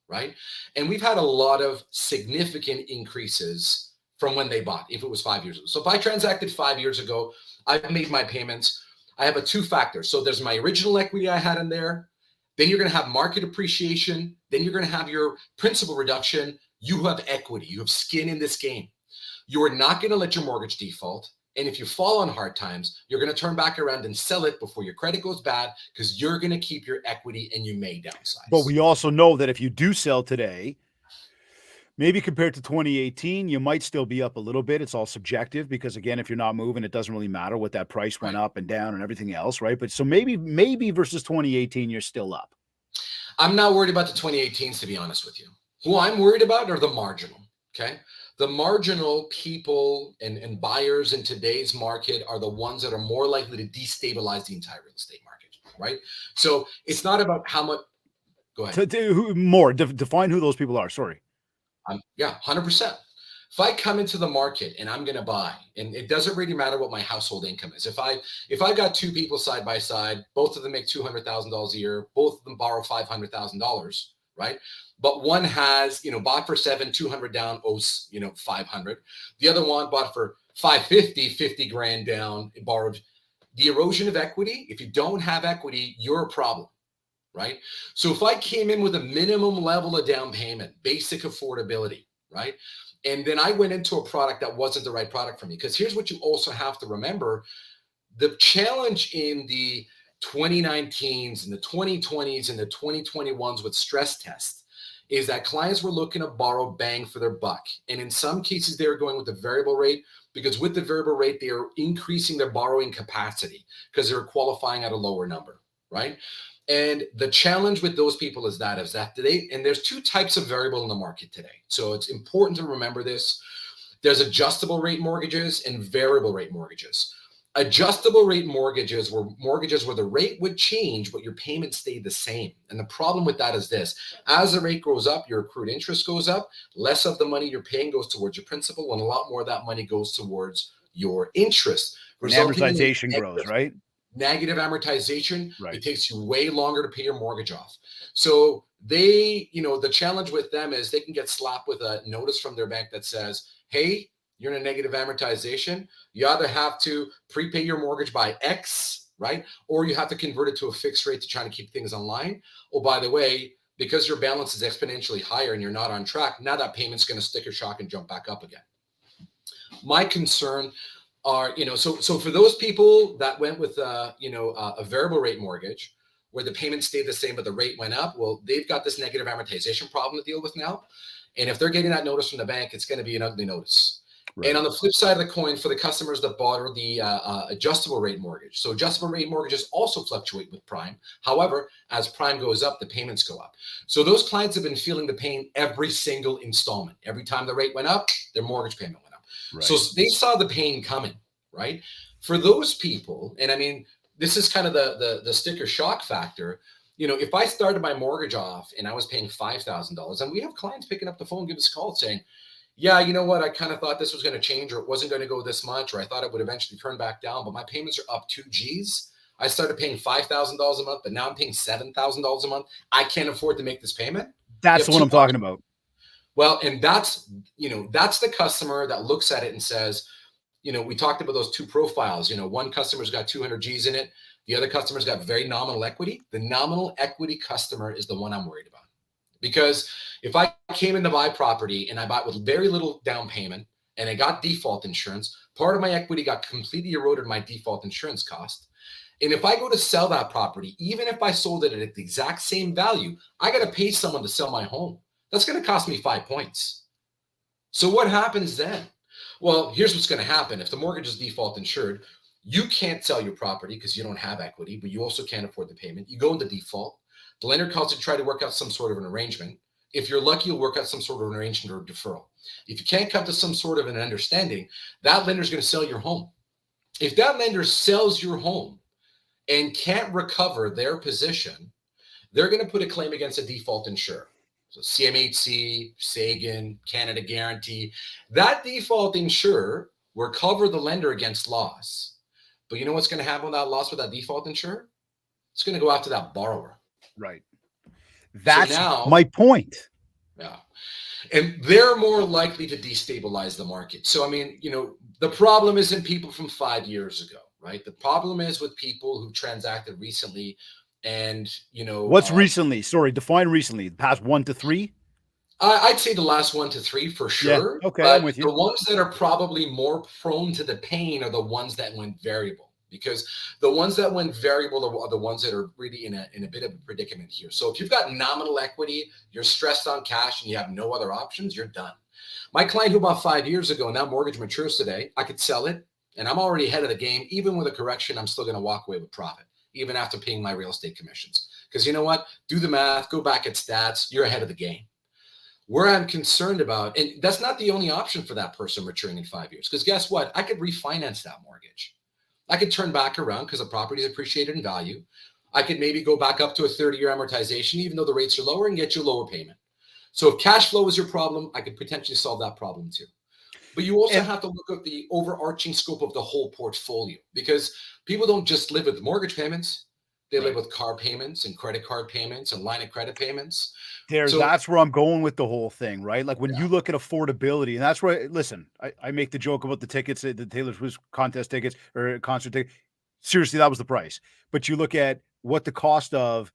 Right. And we've had a lot of significant increases from when they bought, if it was 5 years ago. So if I transacted 5 years ago, I've made my payments. I have a 2-factor. So there's my original equity I had in there. Then you're going to have market appreciation. Then you're going to have your principal reduction. You have equity. You have skin in this game. You're not going to let your mortgage default. And if you fall on hard times, you're going to turn back around and sell it before your credit goes bad, because you're going to keep your equity and you may downsize. But we also know that if you do sell today, maybe compared to 2018, you might still be up a little bit. It's all subjective, because again, if you're not moving, it doesn't really matter what that price went up and down and everything else, right? But so maybe versus 2018, you're still up. I'm not worried about the 2018s, to be honest with you. Who I'm worried about are the marginal, okay? The marginal people and buyers in today's market are the ones that are more likely to destabilize the entire real estate market, right? So it's not about how much. Go ahead. Define who those people are. Sorry. 100%. If I come into the market and I'm going to buy, and it doesn't really matter what my household income is. If I got two people side by side, both of them make $200,000 a year, both of them borrow $500,000, right? But one has, bought for 200 down, owes, 500. The other one bought for 550, 50 grand down, borrowed. The erosion of equity, if you don't have equity, you're a problem, right? So if I came in with a minimum level of down payment, basic affordability, right? And then I went into a product that wasn't the right product for me, because here's what you also have to remember. The challenge in the 2019s and the 2020s and the 2021s with stress tests is that clients were looking to borrow bang for their buck. And in some cases, they were going with the variable rate, because with the variable rate, they are increasing their borrowing capacity because they're qualifying at a lower number, right? And the challenge with those people is that today, and there's two types of variable in the market today. So it's important to remember this. There's adjustable rate mortgages and variable rate mortgages. Adjustable rate mortgages were mortgages where the rate would change, but your payment stayed the same. And the problem with that is this: as the rate goes up, your accrued interest goes up, less of the money you're paying goes towards your principal, and a lot more of that money goes towards your interest. Amortization grows, right? Negative amortization, right. It takes you way longer to pay your mortgage off. So they, the challenge with them is they can get slapped with a notice from their bank that says, hey, you're in a negative amortization. You either have to prepay your mortgage by X, right? Or you have to convert it to a fixed rate to try to keep things online. Oh, by the way, because your balance is exponentially higher and you're not on track, now that payment's going to sticker shock and jump back up again. My concern are, so for those people that went with, a variable rate mortgage, where the payment stayed the same, but the rate went up. Well, they've got this negative amortization problem to deal with now. And if they're getting that notice from the bank, it's going to be an ugly notice. Right. And on the flip side of the coin, for the customers that bought the adjustable rate mortgage. So adjustable rate mortgages also fluctuate with prime. However, as prime goes up, the payments go up. So those clients have been feeling the pain every single installment. Every time the rate went up, their mortgage payment went up. Right. So they saw the pain coming, right? For those people, and I mean, this is kind of the sticker shock factor. You know, if I started my mortgage off and I was paying $5,000, and we have clients picking up the phone, give us a call saying, yeah, you know what? I kind of thought this was going to change, or it wasn't going to go this much, or I thought it would eventually turn back down, but my payments are up 2 G's. I started paying $5,000 a month, but now I'm paying $7,000 a month. I can't afford to make this payment. That's the one I'm talking about. Well, and that's, you know, that's the customer that looks at it and says, you know, we talked about those two profiles. You know, one customer's got 200 G's in it. The other customer's got very nominal equity. The nominal equity customer is the one I'm worried about. Because if I came in to buy property and I bought with very little down payment and I got default insurance, part of my equity got completely eroded my default insurance cost. And if I go to sell that property, even if I sold it at the exact same value, I got to pay someone to sell my home. That's going to cost me 5 points. So what happens then? Well, here's what's going to happen. If the mortgage is default insured, you can't sell your property because you don't have equity, but you also can't afford the payment. You go into default. The lender calls to try to work out some sort of an arrangement. If you're lucky, you'll work out some sort of an arrangement or deferral. If you can't come to some sort of an understanding, that lender is going to sell your home. If that lender sells your home and can't recover their position, they're going to put a claim against a default insurer. So CMHC, Sagan, Canada Guarantee. That default insurer will cover the lender against loss. But you know what's going to happen with that loss with that default insurer? It's going to go after that borrower. Right. That's so now, my point. Yeah. And they're more likely to destabilize the market. So, I mean, you know, the problem isn't people from 5 years ago, right? The problem is with people who transacted recently and, you know. What's recently? Sorry, define recently. The past 1 to 3? I'd say the last 1 to 3 for sure. Yeah, okay, but I'm with you. The ones that are probably more prone to the pain are the ones that went variable. Because the ones that went variable are the ones that are really in a bit of a predicament here. So if you've got nominal equity, you're stressed on cash, and you have no other options, you're done. My client who bought 5 years ago, now mortgage matures today, I could sell it, and I'm already ahead of the game. Even with a correction, I'm still going to walk away with profit, even after paying my real estate commissions. Because you know what? Do the math, go back at stats, you're ahead of the game. Where I'm concerned about, and that's not the only option for that person maturing in 5 years, because guess what? I could refinance that mortgage. I could turn back around because the property is appreciated in value. I could maybe go back up to a 30-year amortization, even though the rates are lower, and get you a lower payment. So if cash flow is your problem, I could potentially solve that problem too. But you also have to look at the overarching scope of the whole portfolio, because people don't just live with mortgage payments. They live with car payments and credit card payments and line of credit payments. That's where I'm going with the whole thing, right? Like when you look at affordability, and that's where, listen, I make the joke about the tickets, the Taylor Swift contest tickets or concert ticket. Seriously, that was the price. But you look at what the cost of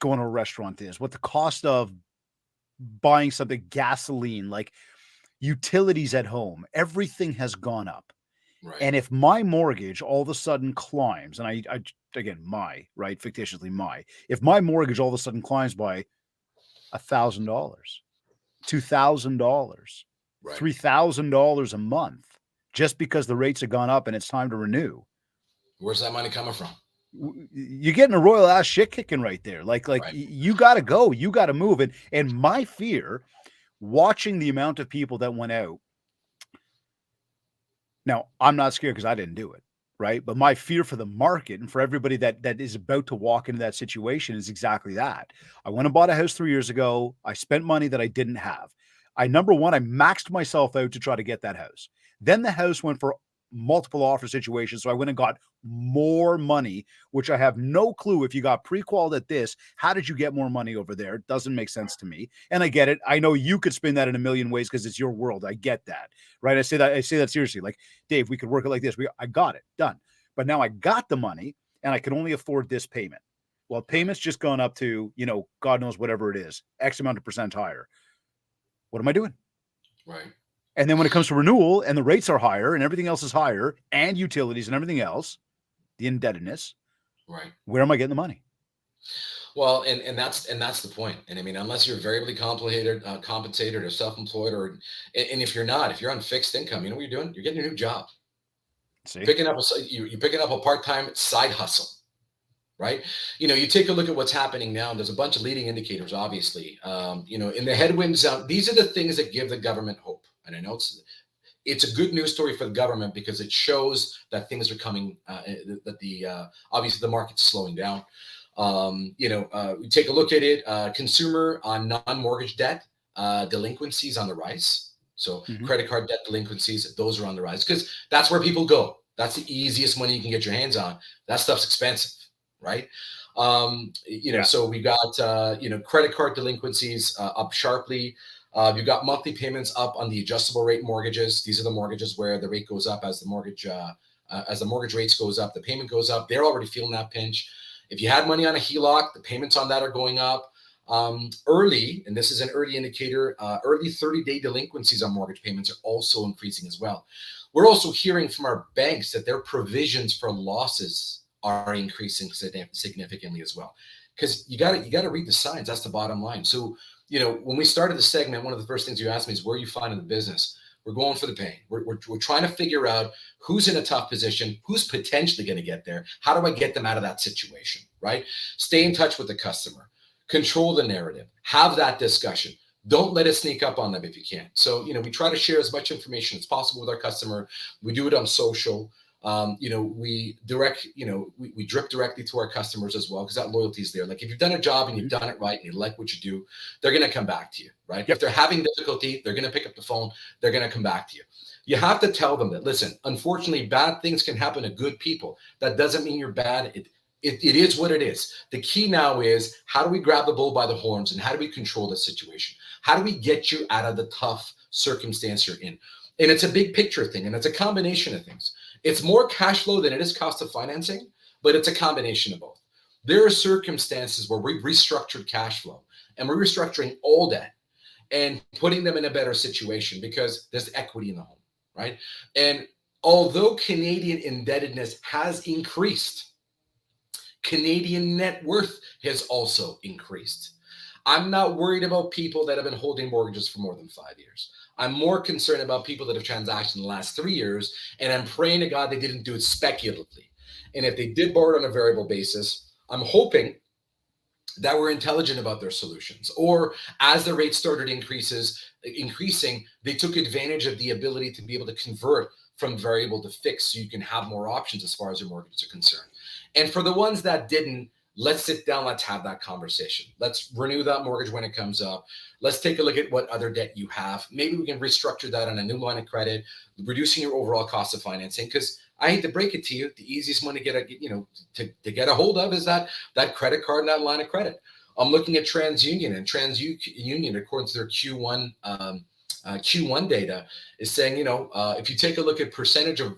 going to a restaurant is, what the cost of buying something, gasoline, like utilities at home, everything has gone up. Right. And if my mortgage all of a sudden climbs, and I again, fictitiously if my mortgage all of a sudden climbs by $1,000, $2,000, $3,000 a month, just because the rates have gone up and it's time to renew. Where's that money coming from? You're getting a royal ass shit kicking right there. Like you got to go, you got to move. And my fear, watching the amount of people that went out. Now, I'm not scared because I didn't do it, right? But my fear for the market and for everybody that is about to walk into that situation is exactly that. I went and bought a house 3 years ago. I spent money that I didn't have. Number one, I maxed myself out to try to get that house. Then the house went for multiple offer situations. So I went and got more money, which I have no clue. If you got pre-qualified at this, how did you get more money over there? It doesn't make sense to me. And I get it. I know you could spin that in a million ways because it's your world. I get that, right? I say that seriously. Like, Dave, we could work it like this. I got it done. But now I got the money and I can only afford this payment. Well, payment's just gone up to, God knows whatever it is, X amount of percent higher. What am I doing? Right. And then when it comes to renewal and the rates are higher and everything else is higher and utilities and everything else, the indebtedness, right? Where am I getting the money? Well, and that's the point. And I mean, unless you're variably compensated or self-employed, or and if you're not, if you're on fixed income, you know what you're doing? You're getting a new job. See? You're picking up a part-time side hustle, right? You take a look at what's happening now. There's a bunch of leading indicators, obviously. In the headwinds, these are the things that give the government hope. And I know it's a good news story for the government because it shows that things are coming, that the obviously the market's slowing down. We take a look at it. Consumer on non-mortgage debt delinquencies on the rise. So Mhm. credit card debt delinquencies, those are on the rise because that's where people go. That's the easiest money you can get your hands on. That stuff's expensive, right? Yeah. So we got credit card delinquencies up sharply. You've got monthly payments up on the adjustable rate mortgages. These are the mortgages where the rate goes up as the mortgage rates goes up, the payment goes up. They're already feeling that pinch. If you had money on a HELOC, the payments on that are going up. Early, and this is an early indicator, early 30-day delinquencies on mortgage payments are also increasing as well. We're also hearing from our banks that their provisions for losses are increasing significantly as well. Because you got to read the signs. That's the bottom line. So, when we started the segment, one of the first things you asked me is where you find in the business. We're going for the pain. We're trying to figure out who's in a tough position, who's potentially going to get there. How do I get them out of that situation, right? Stay in touch with the customer. Control the narrative. Have that discussion. Don't let it sneak up on them if you can. So, we try to share as much information as possible with our customer. We do it on social. We drip directly to our customers as well because that loyalty is there. Like if you've done a job and you've done it right and you like what you do, they're going to come back to you, right? Yep. If they're having difficulty, they're going to pick up the phone. They're going to come back to you. You have to tell them that, listen, unfortunately, bad things can happen to good people. That doesn't mean you're bad. It is what it is. The key now is how do we grab the bull by the horns and how do we control the situation? How do we get you out of the tough circumstance you're in? And it's a big picture thing, and it's a combination of things. It's more cash flow than it is cost of financing, but it's a combination of both. There are circumstances where we restructured cash flow and we're restructuring all debt and putting them in a better situation because there's equity in the home, right? And although Canadian indebtedness has increased, Canadian net worth has also increased. I'm not worried about people that have been holding mortgages for more than 5 years. I'm more concerned about people that have transacted in the last 3 years, and I'm praying to God they didn't do it speculatively. And if they did borrow on a variable basis, I'm hoping that we're intelligent about their solutions. Or as the rate started increasing, they took advantage of the ability to be able to convert from variable to fixed so you can have more options as far as your mortgages are concerned. And for the ones that didn't, let's sit down, let's have that conversation. Let's renew that mortgage when it comes up. Let's take a look at what other debt you have. Maybe we can restructure that on a new line of credit, reducing your overall cost of financing. Because I hate to break it to you, the easiest one to get a hold of is that credit card and that line of credit. I'm looking at TransUnion, and TransUnion, according to their Q1 data, is saying, if you take a look at percentage of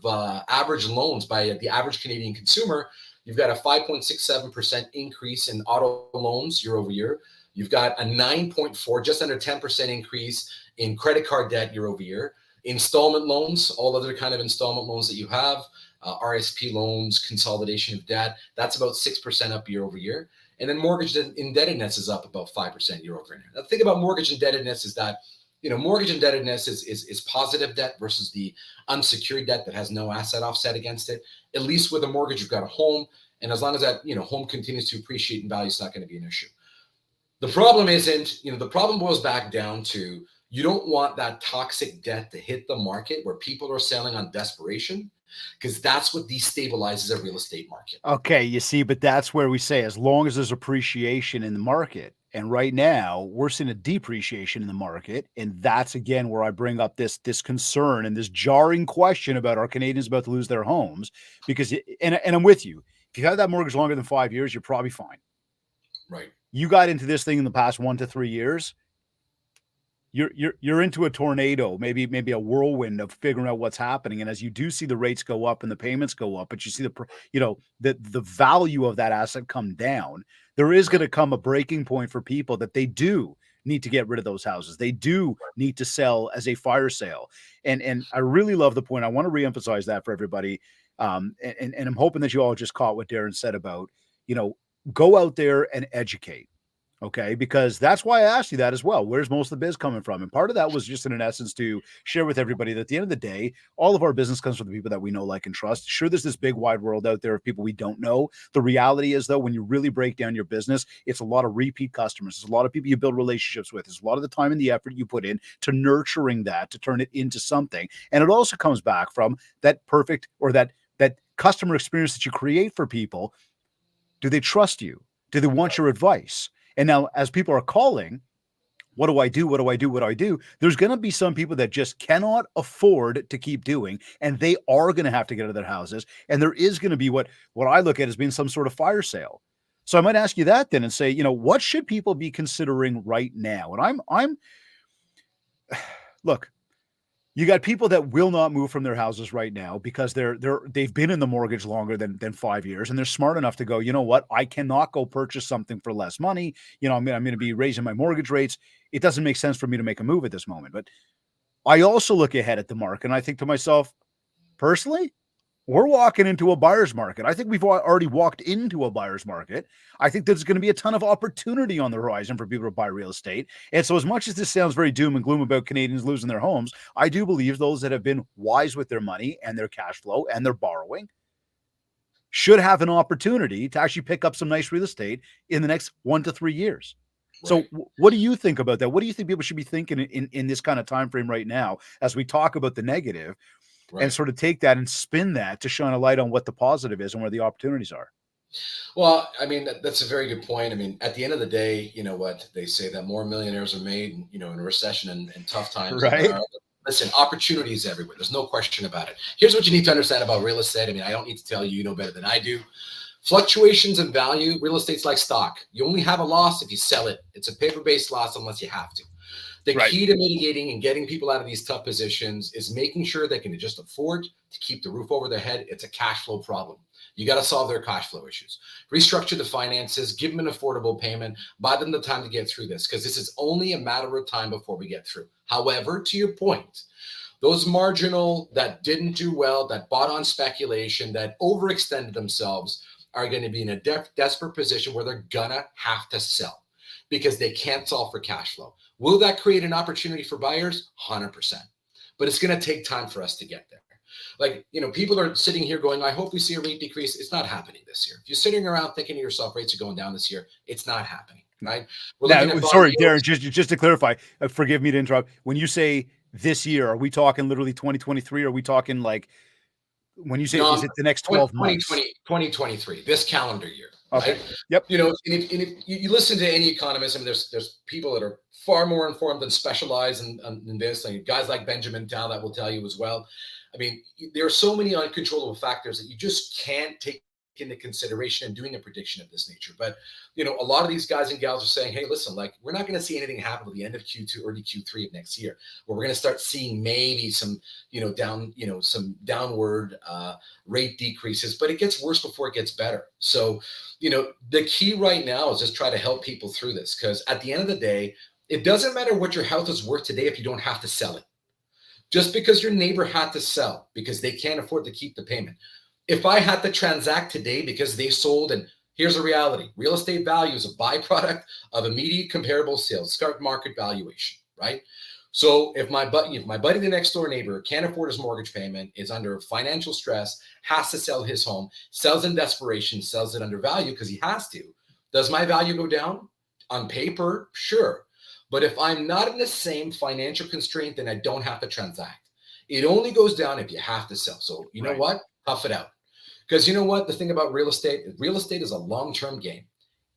average loans by the average Canadian consumer, you've got a 5.67% increase in auto loans year over year. You've got a 9.4, just under 10% increase in credit card debt year over year. Installment loans, all other kind of installment loans that you have, RSP loans, consolidation of debt, that's about 6% up year over year. And then mortgage indebtedness is up about 5% year over year. Now, the thing about mortgage indebtedness is that mortgage indebtedness is positive debt versus the unsecured debt that has no asset offset against it. At least with a mortgage, you've got a home. And as long as that, home continues to appreciate in value, it's not going to be an issue. The problem the problem boils back down to you don't want that toxic debt to hit the market where people are selling on desperation, because that's what destabilizes a real estate market. Okay, you see, but that's where we say as long as there's appreciation in the market, and right now we're seeing a depreciation in the market, and that's again where I bring up this concern and this jarring question about are Canadians about to lose their homes? Because and I'm with you. If you've had that mortgage longer than 5 years, you're probably fine. Right. You got into this thing in the past 1 to 3 years, you're into a tornado, maybe a whirlwind of figuring out what's happening. And as you do see the rates go up and the payments go up, but you see the value of that asset come down, there is going to come a breaking point for people that they do need to get rid of those houses. They do need to sell as a fire sale. And I really love the point. I want to reemphasize that for everybody. And I'm hoping that you all just caught what Deren said about, go out there and educate. Okay, because that's why I asked you that as well. Where's most of the biz coming from? And part of that was just in essence to share with everybody that at the end of the day, all of our business comes from the people that we know, like, and trust. Sure, there's this big wide world out there of people we don't know. The reality is, though, when you really break down your business, it's a lot of repeat customers. It's a lot of people you build relationships with. It's a lot of the time and the effort you put in to nurturing that, to turn it into something. And it also comes back from that perfect or that customer experience that you create for people. Do they trust you? Do they want your advice? And now, as people are calling, what do I do? What do I do? What do I do? There's going to be some people that just cannot afford to keep doing, and they are going to have to get out of their houses. And there is going to be what I look at as being some sort of fire sale. So I might ask you that then and say, what should people be considering right now? And I'm look, you got people that will not move from their houses right now because they've been in the mortgage longer than 5 years, and they're smart enough to go, you know what? I cannot go purchase something for less money. I'm going to be raising my mortgage rates. It doesn't make sense for me to make a move at this moment. But I also look ahead at the market and I think to myself, personally, we're walking into a buyer's market. I think we've already walked into a buyer's market. I think there's going to be a ton of opportunity on the horizon for people to buy real estate. And so as much as this sounds very doom and gloom about Canadians losing their homes, I do believe those that have been wise with their money and their cash flow and their borrowing should have an opportunity to actually pick up some nice real estate in the next 1 to 3 years. So Right. what do you think about that? What do you think people should be thinking in this kind of time frame right now as we talk about the negative and Right. sort of take that and spin that to shine a light on what the positive is and where the opportunities are? Well, I mean, that's a very good point. I mean, at the end of the day, you know what they say that more millionaires are made, in a recession and tough times than there Right? are. Listen, opportunities everywhere. There's no question about it. Here's what you need to understand about real estate. I mean, I don't need to tell you, you know better than I do. Fluctuations in value, real estate's like stock. You only have a loss if you sell it. It's a paper-based loss unless you have to. The Right. key to mitigating and getting people out of these tough positions is making sure they can just afford to keep the roof over their head. It's a cash flow problem. You got to solve their cash flow issues, restructure the finances, give them an affordable payment, buy them the time to get through this, because this is only a matter of time before we get through. However, to your point, those marginal that didn't do well, that bought on speculation, that overextended themselves are going to be in a desperate position where they're going to have to sell because they can't solve for cash flow. Will that create an opportunity for buyers? 100%. But it's going to take time for us to get there. Like, people are sitting here going, I hope we see a rate decrease. It's not happening this year. If you're sitting around thinking to yourself, rates are going down this year, it's not happening, right? We're looking Now, at bond sorry, Darren, yields. just to clarify, forgive me to interrupt. When you say this year, are we talking literally 2023? Or are we talking like when you say, No, is it the next 12 months? 2023, this calendar year, Okay. right? Yep. And if you listen to any economist, I mean, there's people that are far more informed and specialize in this. Like guys like Benjamin Tal that will tell you as well. I mean, there are so many uncontrollable factors that you just can't take into consideration in doing a prediction of this nature. But a lot of these guys and gals are saying, hey, listen, like we're not going to see anything happen at the end of Q2, early Q3 of next year, where we're going to start seeing maybe some, some downward rate decreases, but it gets worse before it gets better. So, the key right now is just try to help people through this, because at the end of the day, it doesn't matter what your house is worth today if you don't have to sell it. Just because your neighbor had to sell because they can't afford to keep the payment. If I had to transact today because they sold, and here's a reality, real estate value is a byproduct of immediate comparable sales, start market valuation, right? So if my buddy, the next door neighbor can't afford his mortgage payment, is under financial stress, has to sell his home, sells in desperation, sells it under value because he has to, does my value go down? On paper, sure. But if I'm not in the same financial constraint, then I don't have to transact. It only goes down if you have to sell. So you know Right. what? Tough it out. Because you know what? The thing about real estate is a long-term game.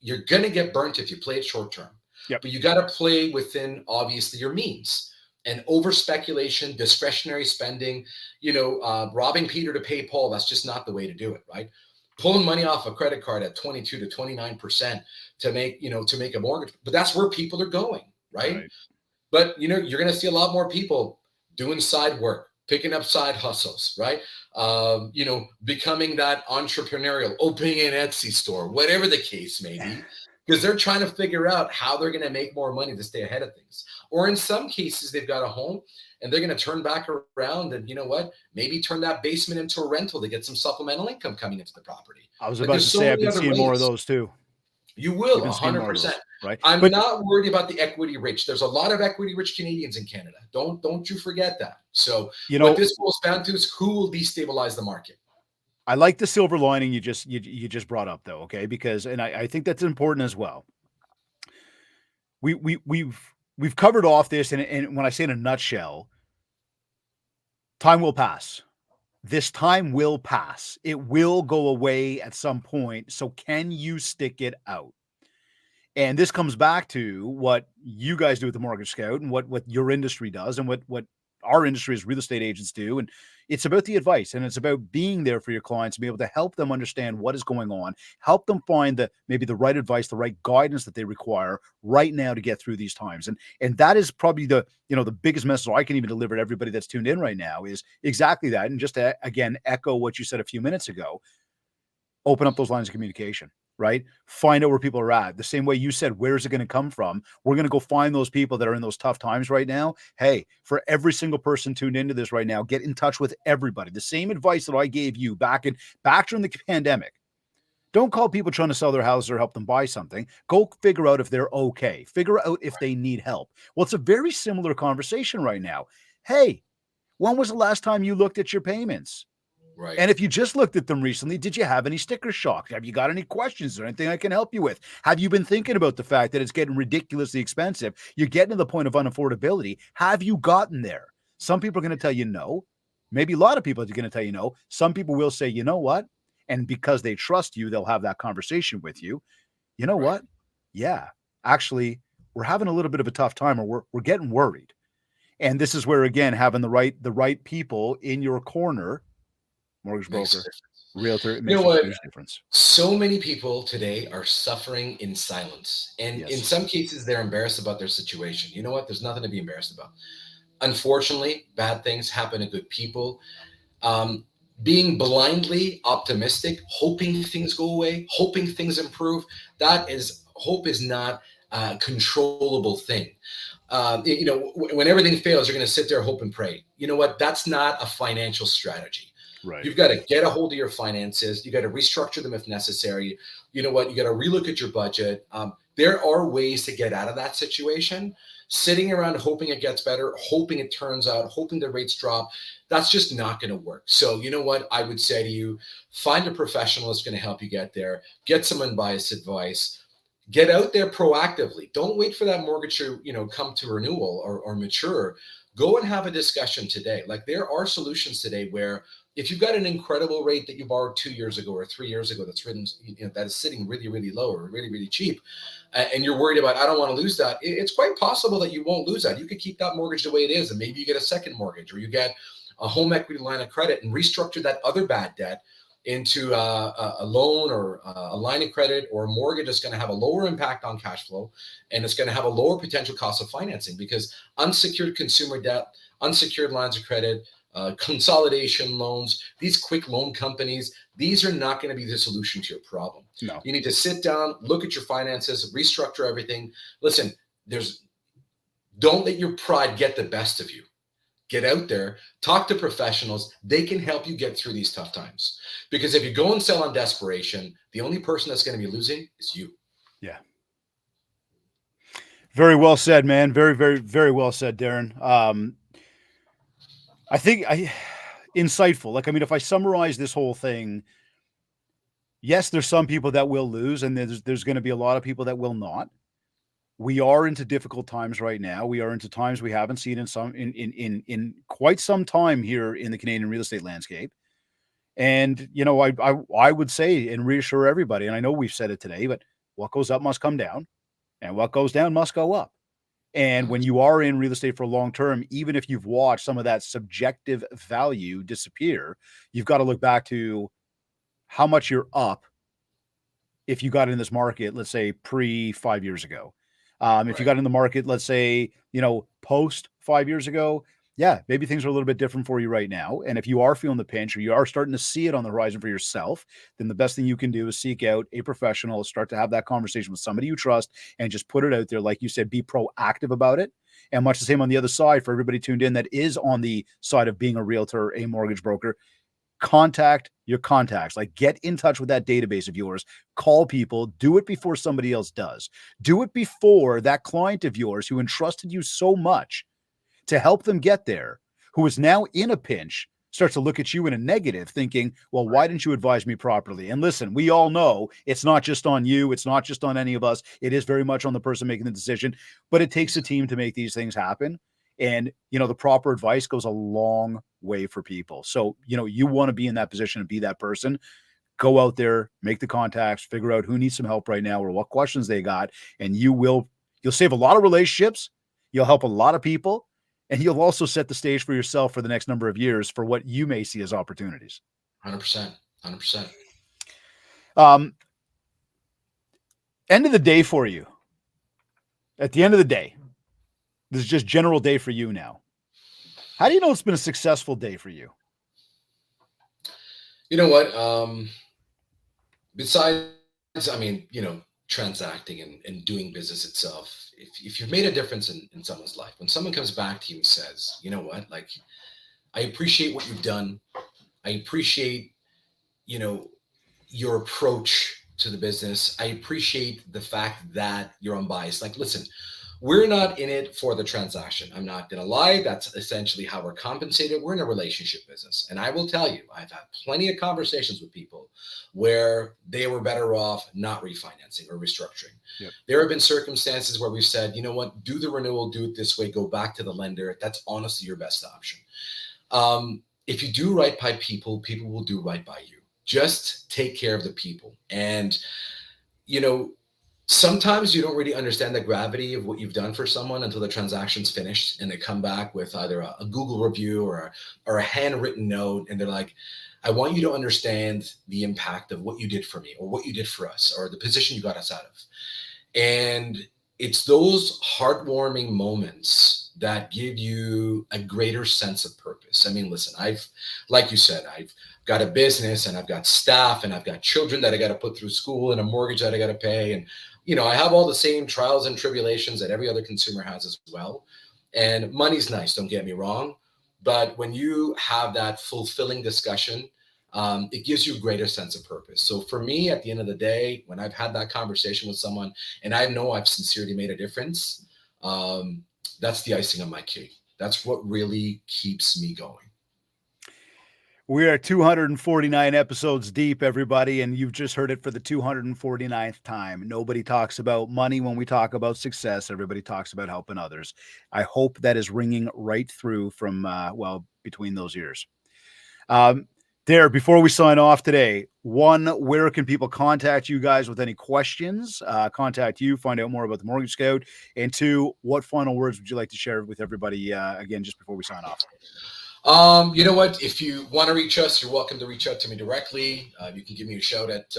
You're going to get burnt if you play it short-term. Yep. But you got to play within, obviously, your means. And over speculation, discretionary spending, robbing Peter to pay Paul, that's just not the way to do it, right? Pulling money off a credit card at 22 to 29% to make a mortgage. But that's where people are going, right? But, you're going to see a lot more people doing side work, picking up side hustles, right? Becoming that entrepreneurial, opening an Etsy store, whatever the case may be, because they're trying to figure out how they're going to make more money to stay ahead of things. Or in some cases, they've got a home and they're going to turn back around and, maybe turn that basement into a rental to get some supplemental income coming into the property. I was Like about there's to so say, I've many been other seeing more of ways. those too. You will, You've been seeing more of 100%. those, right? I'm But not worried about the equity rich. There's a lot of equity rich Canadians in Canada. Don't you forget that. So you what know, this boils down to is who will destabilize the market. I like the silver lining you just brought up though, okay? Because and I think that's important as well. We've covered off this, and when I say in a nutshell, time will pass. This time will pass. It will go away at some point. So can you stick it out? And this comes back to what you guys do with the Mortgage Scout and what your industry does and what our industry as real estate agents do. And it's about the advice, and it's about being there for your clients and be able to help them understand what is going on, help them find maybe the right advice, the right guidance that they require right now to get through these times. And that is probably the biggest message I can even deliver to everybody that's tuned in right now is exactly that. And just to again echo what you said a few minutes ago, open up those lines of communication, right? Find out where people are at. The same way you said, where's it going to come from? We're going to go find those people that are in those tough times right now. Hey, for every single person tuned into this right now, get in touch with everybody. The same advice that I gave you back during the pandemic. Don't call people trying to sell their house or help them buy something. Go figure out if they're okay. Figure out if they need help. Well, it's a very similar conversation right now. Hey, when was the last time you looked at your payments? Right. And if you just looked at them recently, did you have any sticker shock? Have you got any questions or anything I can help you with? Have you been thinking about the fact that it's getting ridiculously expensive? You're getting to the point of unaffordability. Have you gotten there? Some people are going to tell you no. Maybe a lot of people are going to tell you no. Some people will say, you know what? And because they trust you, they'll have that conversation with you. You know Right. what? Yeah, actually, we're having a little bit of a tough time, or we're getting worried. And this is where, again, having the right people in your corner, mortgage Makes a broker, difference. realtor, it You know makes a what? huge difference. So many people today are suffering in silence. And in Yes. some cases, they're embarrassed about their situation. You know what? There's nothing to be embarrassed about. Unfortunately, bad things happen to good people. Um, Being blindly optimistic, hoping things go away, hoping things improve, hope is not a controllable thing. When everything fails, you're going to sit there, hope and pray. You know what? That's not a financial strategy. Right. You've got to get a hold of your finances. You got to restructure them if necessary. You know what? You got to relook at your budget. There are ways to get out of that situation. Sitting around hoping it gets better, hoping it turns out, hoping the rates drop, that's just not going to work. So, you know what? I would say to you, find a professional that's going to help you get there. Get some unbiased advice. Get out there proactively. Don't wait for that mortgage to, come to renewal or mature. Go and have a discussion today. Like there are solutions today where if you've got an incredible rate that you borrowed 2 years ago or 3 years ago that's written, that is sitting really, really low or really, really cheap, and you're worried about, I don't want to lose that, it's quite possible that you won't lose that. You could keep that mortgage the way it is, and maybe you get a second mortgage or you get a home equity line of credit and restructure that other bad debt into a loan or a line of credit or a mortgage that's going to have a lower impact on cash flow, and it's going to have a lower potential cost of financing because unsecured consumer debt, unsecured lines of credit, consolidation loans, these quick loan companies, these are not going to be the solution to your problem. No. You need to sit down, look at your finances, restructure everything. Listen, don't let your pride get the best of you. Get out there, talk to professionals. They can help you get through these tough times. Because if you go and sell on desperation, the only person that's going to be losing is you. Yeah. Very well said, man. Very, very, very well said, Deren. I think insightful. Like, I mean, if I summarize this whole thing, yes, there's some people that will lose, and there's going to be a lot of people that will not. We are into difficult times right now. We are into times we haven't seen in quite some time here in the Canadian real estate landscape. And I would say and reassure everybody, and I know we've said it today, but what goes up must come down, and what goes down must go up. And when you are in real estate for long term, even if you've watched some of that subjective value disappear, you've got to look back to how much you're up if you got in this market, let's say pre 5 years ago. If you Right. got in the market, let's say, post 5 years ago, yeah, maybe things are a little bit different for you right now. And if you are feeling the pinch or you are starting to see it on the horizon for yourself, then the best thing you can do is seek out a professional, start to have that conversation with somebody you trust, and just put it out there. Like you said, be proactive about it. And much the same on the other side for everybody tuned in that is on the side of being a realtor, a mortgage broker, contact your contacts. Like, get in touch with that database of yours, call people, do it before somebody else does. Do it before that client of yours who entrusted you so much to help them get there, who is now in a pinch, starts to look at you in a negative, thinking, well, why didn't you advise me properly? And listen, we all know it's not just on you. It's not just on any of us. It is very much on the person making the decision, but it takes a team to make these things happen. And, the proper advice goes a long way for people. So, you want to be in that position and be that person. Go out there, make the contacts, figure out who needs some help right now or what questions they got. And you'll save a lot of relationships. You'll help a lot of people. And you'll also set the stage for yourself for the next number of years for what you may see as opportunities. 100%. 100%. End of the day for you. At the end of the day, this is just general day for you now. How do you know it's been a successful day for you? You know what? Besides, transacting and doing business itself, if you've made a difference in someone's life, when someone comes back to you and says, you know what, like, I appreciate what you've done. I appreciate, your approach to the business. I appreciate the fact that you're unbiased. Like, listen, we're not in it for the transaction. I'm not going to lie. That's essentially how we're compensated. We're in a relationship business. And I will tell you, I've had plenty of conversations with people where they were better off not refinancing or restructuring. Yep. There have been circumstances where we've said, you know what, do the renewal, do it this way, go back to the lender. That's honestly your best option. If you do right by people, people will do right by you. Just take care of the people. And, sometimes you don't really understand the gravity of what you've done for someone until the transaction's finished and they come back with either a Google review or a handwritten note. And they're like, I want you to understand the impact of what you did for me or what you did for us or the position you got us out of. And it's those heartwarming moments that give you a greater sense of purpose. I mean, listen, like you said, I've got a business and I've got staff and I've got children that I got to put through school and a mortgage that I got to pay. And, I have all the same trials and tribulations that every other consumer has as well. And money's nice, don't get me wrong. But when you have that fulfilling discussion, it gives you a greater sense of purpose. So for me, at the end of the day, when I've had that conversation with someone and I know I've sincerely made a difference, that's the icing on my cake. That's what really keeps me going. We are 249 episodes deep, everybody, and you've just heard it for the 249th time. Nobody talks about money when we talk about success. Everybody talks about helping others. I hope that is ringing right through from, between those ears. Deren, before we sign off today, one, where can people contact you guys with any questions? Contact you, find out more about the Mortgage Scout. And two, what final words would you like to share with everybody, again, just before we sign off? You know what? If you want to reach us, you're welcome to reach out to me directly. You can give me a shout at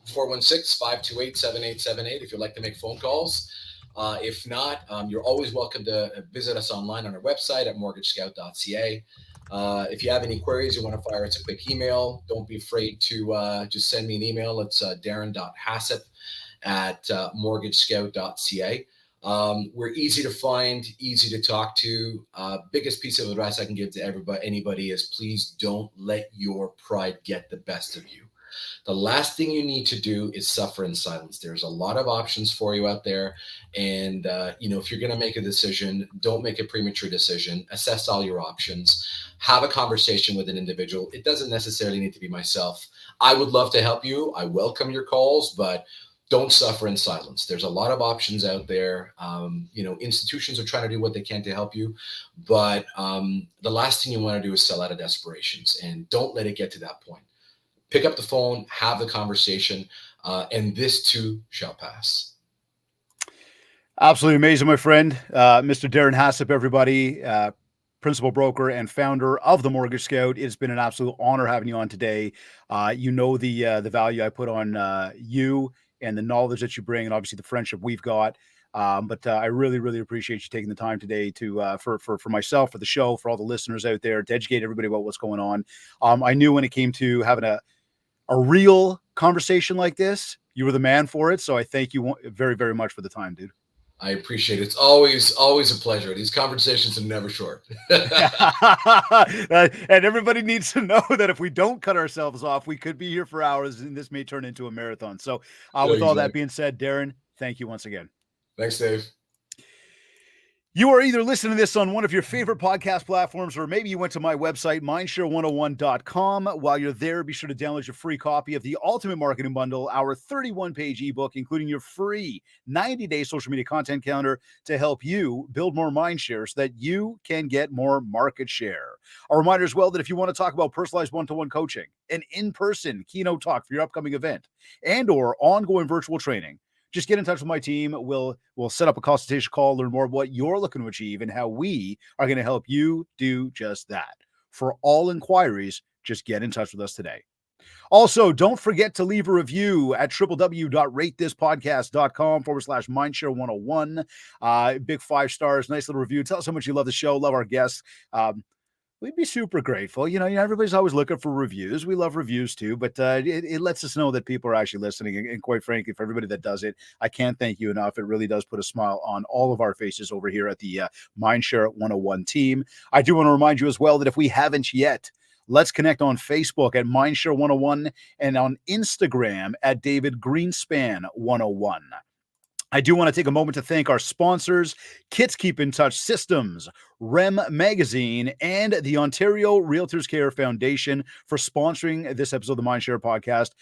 416-528-7878 if you'd like to make phone calls. If not, you're always welcome to visit us online on our website at mortgagescout.ca. If you have any queries, you want to fire us a quick email, don't be afraid to just send me an email. It's Deren.Hasip at mortgagescout.ca. We're easy to find, easy to talk to. Biggest piece of advice I can give to anybody is please don't let your pride get the best of you. The last thing you need to do is suffer in silence. There's a lot of options for you out there. And, if you're going to make a decision, don't make a premature decision. Assess all your options. Have a conversation with an individual. It doesn't necessarily need to be myself. I would love to help you. I welcome your calls, but don't suffer in silence. There's a lot of options out there. Institutions are trying to do what they can to help you, but the last thing you want to do is sell out of desperations, and don't let it get to that point. Pick up the phone, have the conversation, and this too shall pass. Absolutely amazing, my friend. Mr. Deren Hasip, everybody, principal broker and founder of the Mortgage Scout. It's been an absolute honor having you on today. The value I put on you and the knowledge that you bring, and obviously the friendship we've got. But I really, really appreciate you taking the time today to for myself, for the show, for all the listeners out there, to educate everybody about what's going on. I knew when it came to having a real conversation like this, you were the man for it. So I thank you very, very much for the time, dude. I appreciate it. It's always a pleasure. These conversations are never short. And everybody needs to know that if we don't cut ourselves off, we could be here for hours, and this may turn into a marathon. So, with all that Exactly. being said, Deren, thank you once again. Thanks, Dave. You are either listening to this on one of your favorite podcast platforms, or maybe you went to my website, mindshare101.com. While you're there, be sure to download your free copy of the Ultimate Marketing Bundle, our 31-page ebook, including your free 90-day social media content calendar to help you build more mindshare so that you can get more market share. A reminder as well that if you want to talk about personalized one-to-one coaching, an in-person keynote talk for your upcoming event, and or ongoing virtual training, just get in touch with my team. We'll set up a consultation call, learn more of what you're looking to achieve and how we are going to help you do just that. For all inquiries, just get in touch with us today. Also, don't forget to leave a review at www.ratethispodcast.com/mindshare101. Big 5 stars, nice little review. Tell us how much you love the show, love our guests. We'd be super grateful. Everybody's always looking for reviews. We love reviews too, but it lets us know that people are actually listening. And quite frankly, for everybody that does it, I can't thank you enough. It really does put a smile on all of our faces over here at the Mindshare 101 team. I do want to remind you as well that if we haven't yet, let's connect on Facebook at Mindshare 101 and on Instagram at David Greenspan 101. I do want to take a moment to thank our sponsors, Kits Keep in Touch Systems, REM Magazine, and the Ontario Realtors Care Foundation for sponsoring this episode of the Mindshare podcast.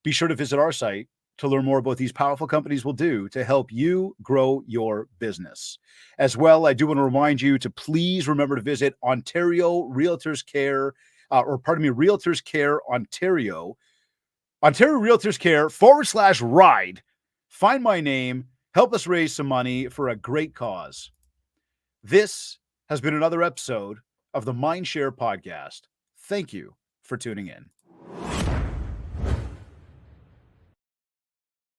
Be sure to visit our site to learn more about what these powerful companies will do to help you grow your business. As well, I do want to remind you to please remember to visit Ontario Realtors Care, Realtors Care Ontario, Ontario Realtors Care /ride. Find my name, help us raise some money for a great cause. This has been another episode of the Mindshare podcast. Thank you for tuning in.